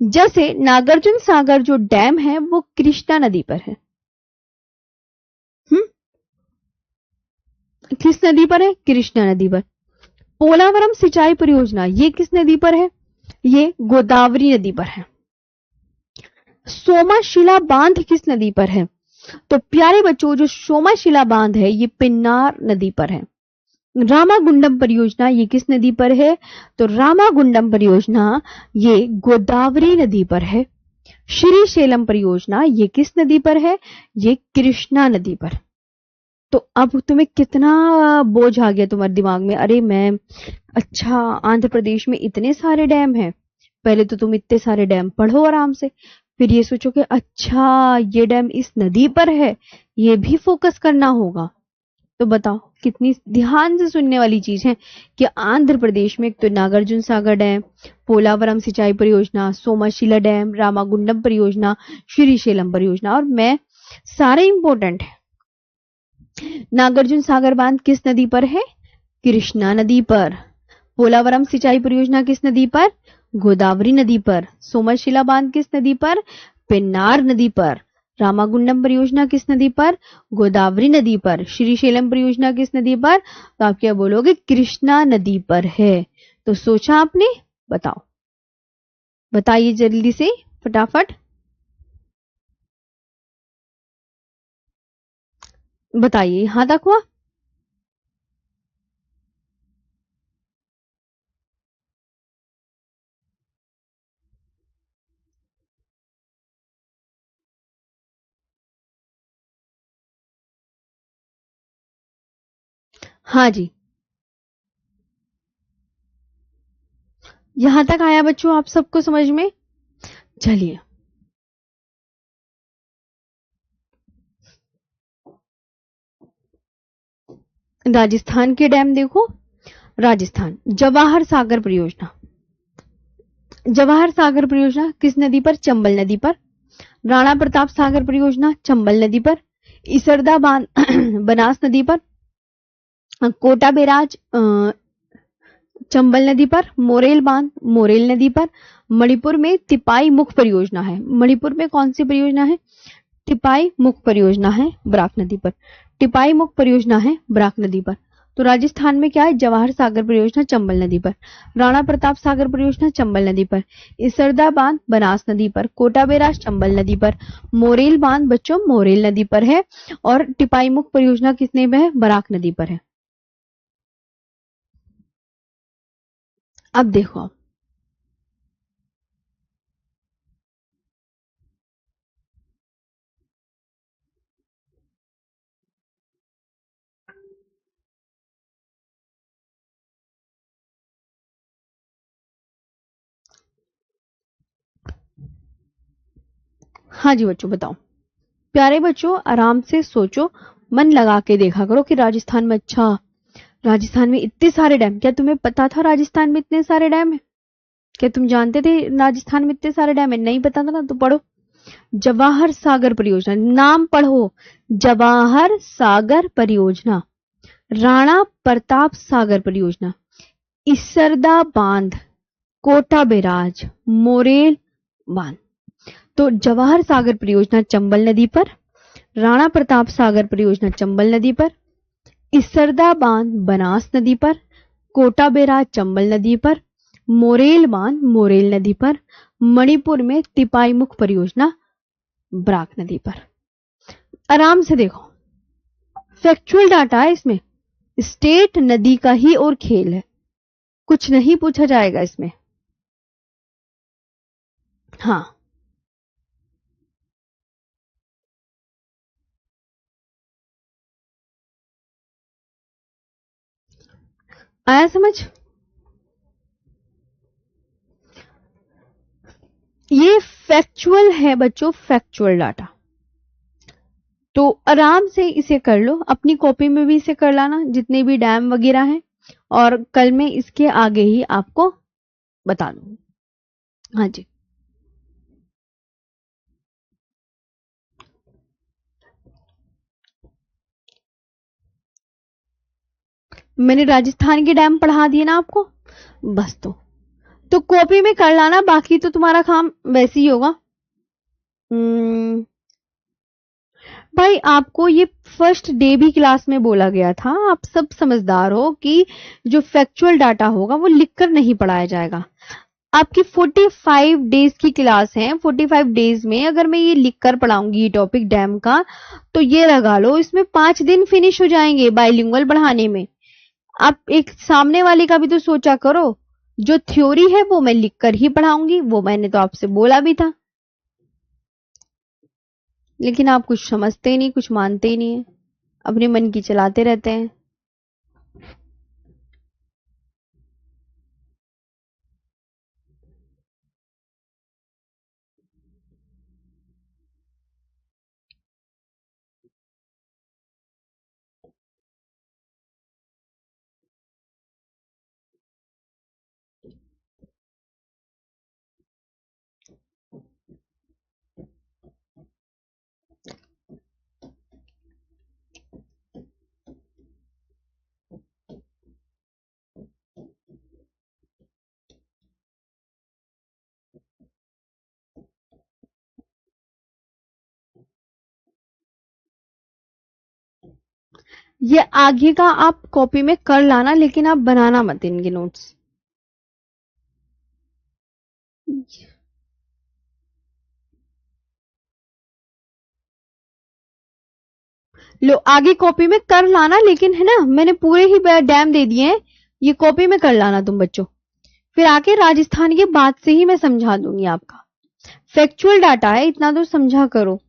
जैसे नागार्जुन सागर जो डैम है वो कृष्णा नदी पर है। किस नदी पर है? कृष्णा नदी पर। पोलावरम सिंचाई परियोजना ये किस नदी पर है? ये गोदावरी नदी पर है। सोमाशिला बांध किस नदी पर है? तो प्यारे बच्चों, जो सोमाशिला बांध है ये पिन्नार नदी पर है। रामागुंडम परियोजना ये किस नदी पर है? तो रामागुंडम परियोजना ये गोदावरी नदी पर है। श्रीशैलम परियोजना ये किस नदी पर है? ये कृष्णा नदी पर। तो अब तुम्हें कितना बोझ आ गया तुम्हारे दिमाग में, अरे मैम अच्छा आंध्र प्रदेश में इतने सारे डैम हैं। पहले तो तुम इतने सारे डैम पढ़ो आराम से, फिर ये सोचो कि अच्छा ये डैम इस नदी पर है, ये भी फोकस करना होगा। तो बताओ कितनी ध्यान से सुनने वाली चीज है कि आंध्र प्रदेश में एक तो नागार्जुन सागर डैम, पोलावरम सिंचाई परियोजना, सोमाशिला डैम, रामागुंडम परियोजना, श्रीशैलम परियोजना, और मैं सारे इंपॉर्टेंट है। नागार्जुन सागर बांध किस नदी पर है? कृष्णा नदी पर। पोलावरम सिंचाई परियोजना किस नदी पर? गोदावरी नदी पर। सोमाशिला बांध किस नदी पर? पेन्नार नदी पर। रामागुंडम परियोजना किस नदी पर? गोदावरी नदी पर। श्रीशैलम परियोजना किस नदी पर? तो आप क्या बोलोगे? कृष्णा नदी पर है। तो सोचा आपने? बताओ, बताइए जल्दी से फटाफट बताइए। यहां तक हुआ? हाँ जी, यहां तक आया बच्चों आप सबको समझ में? चलिए, राजस्थान के डैम देखो। राजस्थान जवाहर सागर परियोजना। जवाहर सागर परियोजना किस नदी पर? चंबल नदी पर। राणा प्रताप सागर परियोजना चंबल नदी पर। इसरदा बांध बनास नदी पर। कोटा बैराज चंबल नदी पर। मोरेल बांध मोरेल नदी पर। मणिपुर में तिपाई मुख परियोजना है। मणिपुर में कौन सी परियोजना है? टिपाई मुख परियोजना है बराक नदी पर। टिपाई मुख परियोजना है बराक नदी पर। तो राजस्थान में क्या है? जवाहर सागर परियोजना चंबल नदी पर। राणा प्रताप सागर परियोजना चंबल नदी पर। इसरदा बांध बनास नदी पर। कोटा बैराज चंबल नदी पर। मोरेल बांध बच्चों मोरेल नदी पर है। और टिपाई मुख परियोजना किस नदी में है? बराक नदी पर है। अब देखो, हाँ जी बच्चों बताओ। प्यारे बच्चों आराम से सोचो, मन लगा के देखा करो कि राजस्थान में, अच्छा राजस्थान में इतने सारे डैम, क्या तुम्हें पता था राजस्थान में इतने सारे डैम है? क्या तुम जानते थे राजस्थान में इतने सारे डैम है? नहीं पता था ना? तो पढ़ो जवाहर सागर परियोजना, नाम पढ़ो जवाहर सागर परियोजना, राणा प्रताप सागर परियोजना, इसरदा बांध, कोटा बैराज, मोरेल बांध। तो जवाहर सागर परियोजना चंबल नदी पर, राणा प्रताप सागर परियोजना चंबल नदी पर, इसरदा बांध बनास नदी पर, कोटा बैराज चंबल नदी पर, मोरेल बांध मोरेल नदी पर, मणिपुर में तिपाई मुख परियोजना बराक नदी पर। आराम से देखो, फैक्चुअल डाटा है इसमें, स्टेट नदी का ही और खेल है, कुछ नहीं पूछा जाएगा इसमें। हाँ, आया समझ? ये फैक्चुअल है बच्चों, फैक्चुअल डाटा। तो आराम से इसे कर लो, अपनी कॉपी में भी इसे कर लाना, जितने भी डैम वगैरह हैं, और कल मैं इसके आगे ही आपको बता दूंगी। हाँ जी, मैंने राजस्थान के डैम पढ़ा दिए ना आपको, बस। तो कॉपी में कर लाना, बाकी तो तुम्हारा काम वैसे ही होगा। भाई आपको ये फर्स्ट डे भी क्लास में बोला गया था, आप सब समझदार हो कि जो फैक्चुअल डाटा होगा वो लिखकर नहीं पढ़ाया जाएगा। आपकी 45 डेज की क्लास है, 45 डेज में अगर मैं ये लिखकर पढ़ाऊंगी ये टॉपिक डैम का, तो ये लगा लो इसमें 5 दिन फिनिश हो जाएंगे बाइलिंगुअल बढ़ाने में। आप एक सामने वाले का भी तो सोचा करो, जो थ्योरी है वो मैं लिखकर ही पढ़ाऊंगी, वो मैंने तो आपसे बोला भी था, लेकिन आप कुछ समझते ही नहीं, कुछ मानते ही नहीं है, अपने मन की चलाते रहते हैं। ये आगे का आप कॉपी में कर लाना, लेकिन आप बनाना मत इनके नोट्स। लो आगे कॉपी में कर लाना, लेकिन है ना, मैंने पूरे ही डैम दे दिए हैं, ये कॉपी में कर लाना तुम बच्चों। फिर आके राजस्थान के बाद से ही मैं समझा दूंगी आपका। फैक्चुअल डाटा है, इतना तो समझा करो।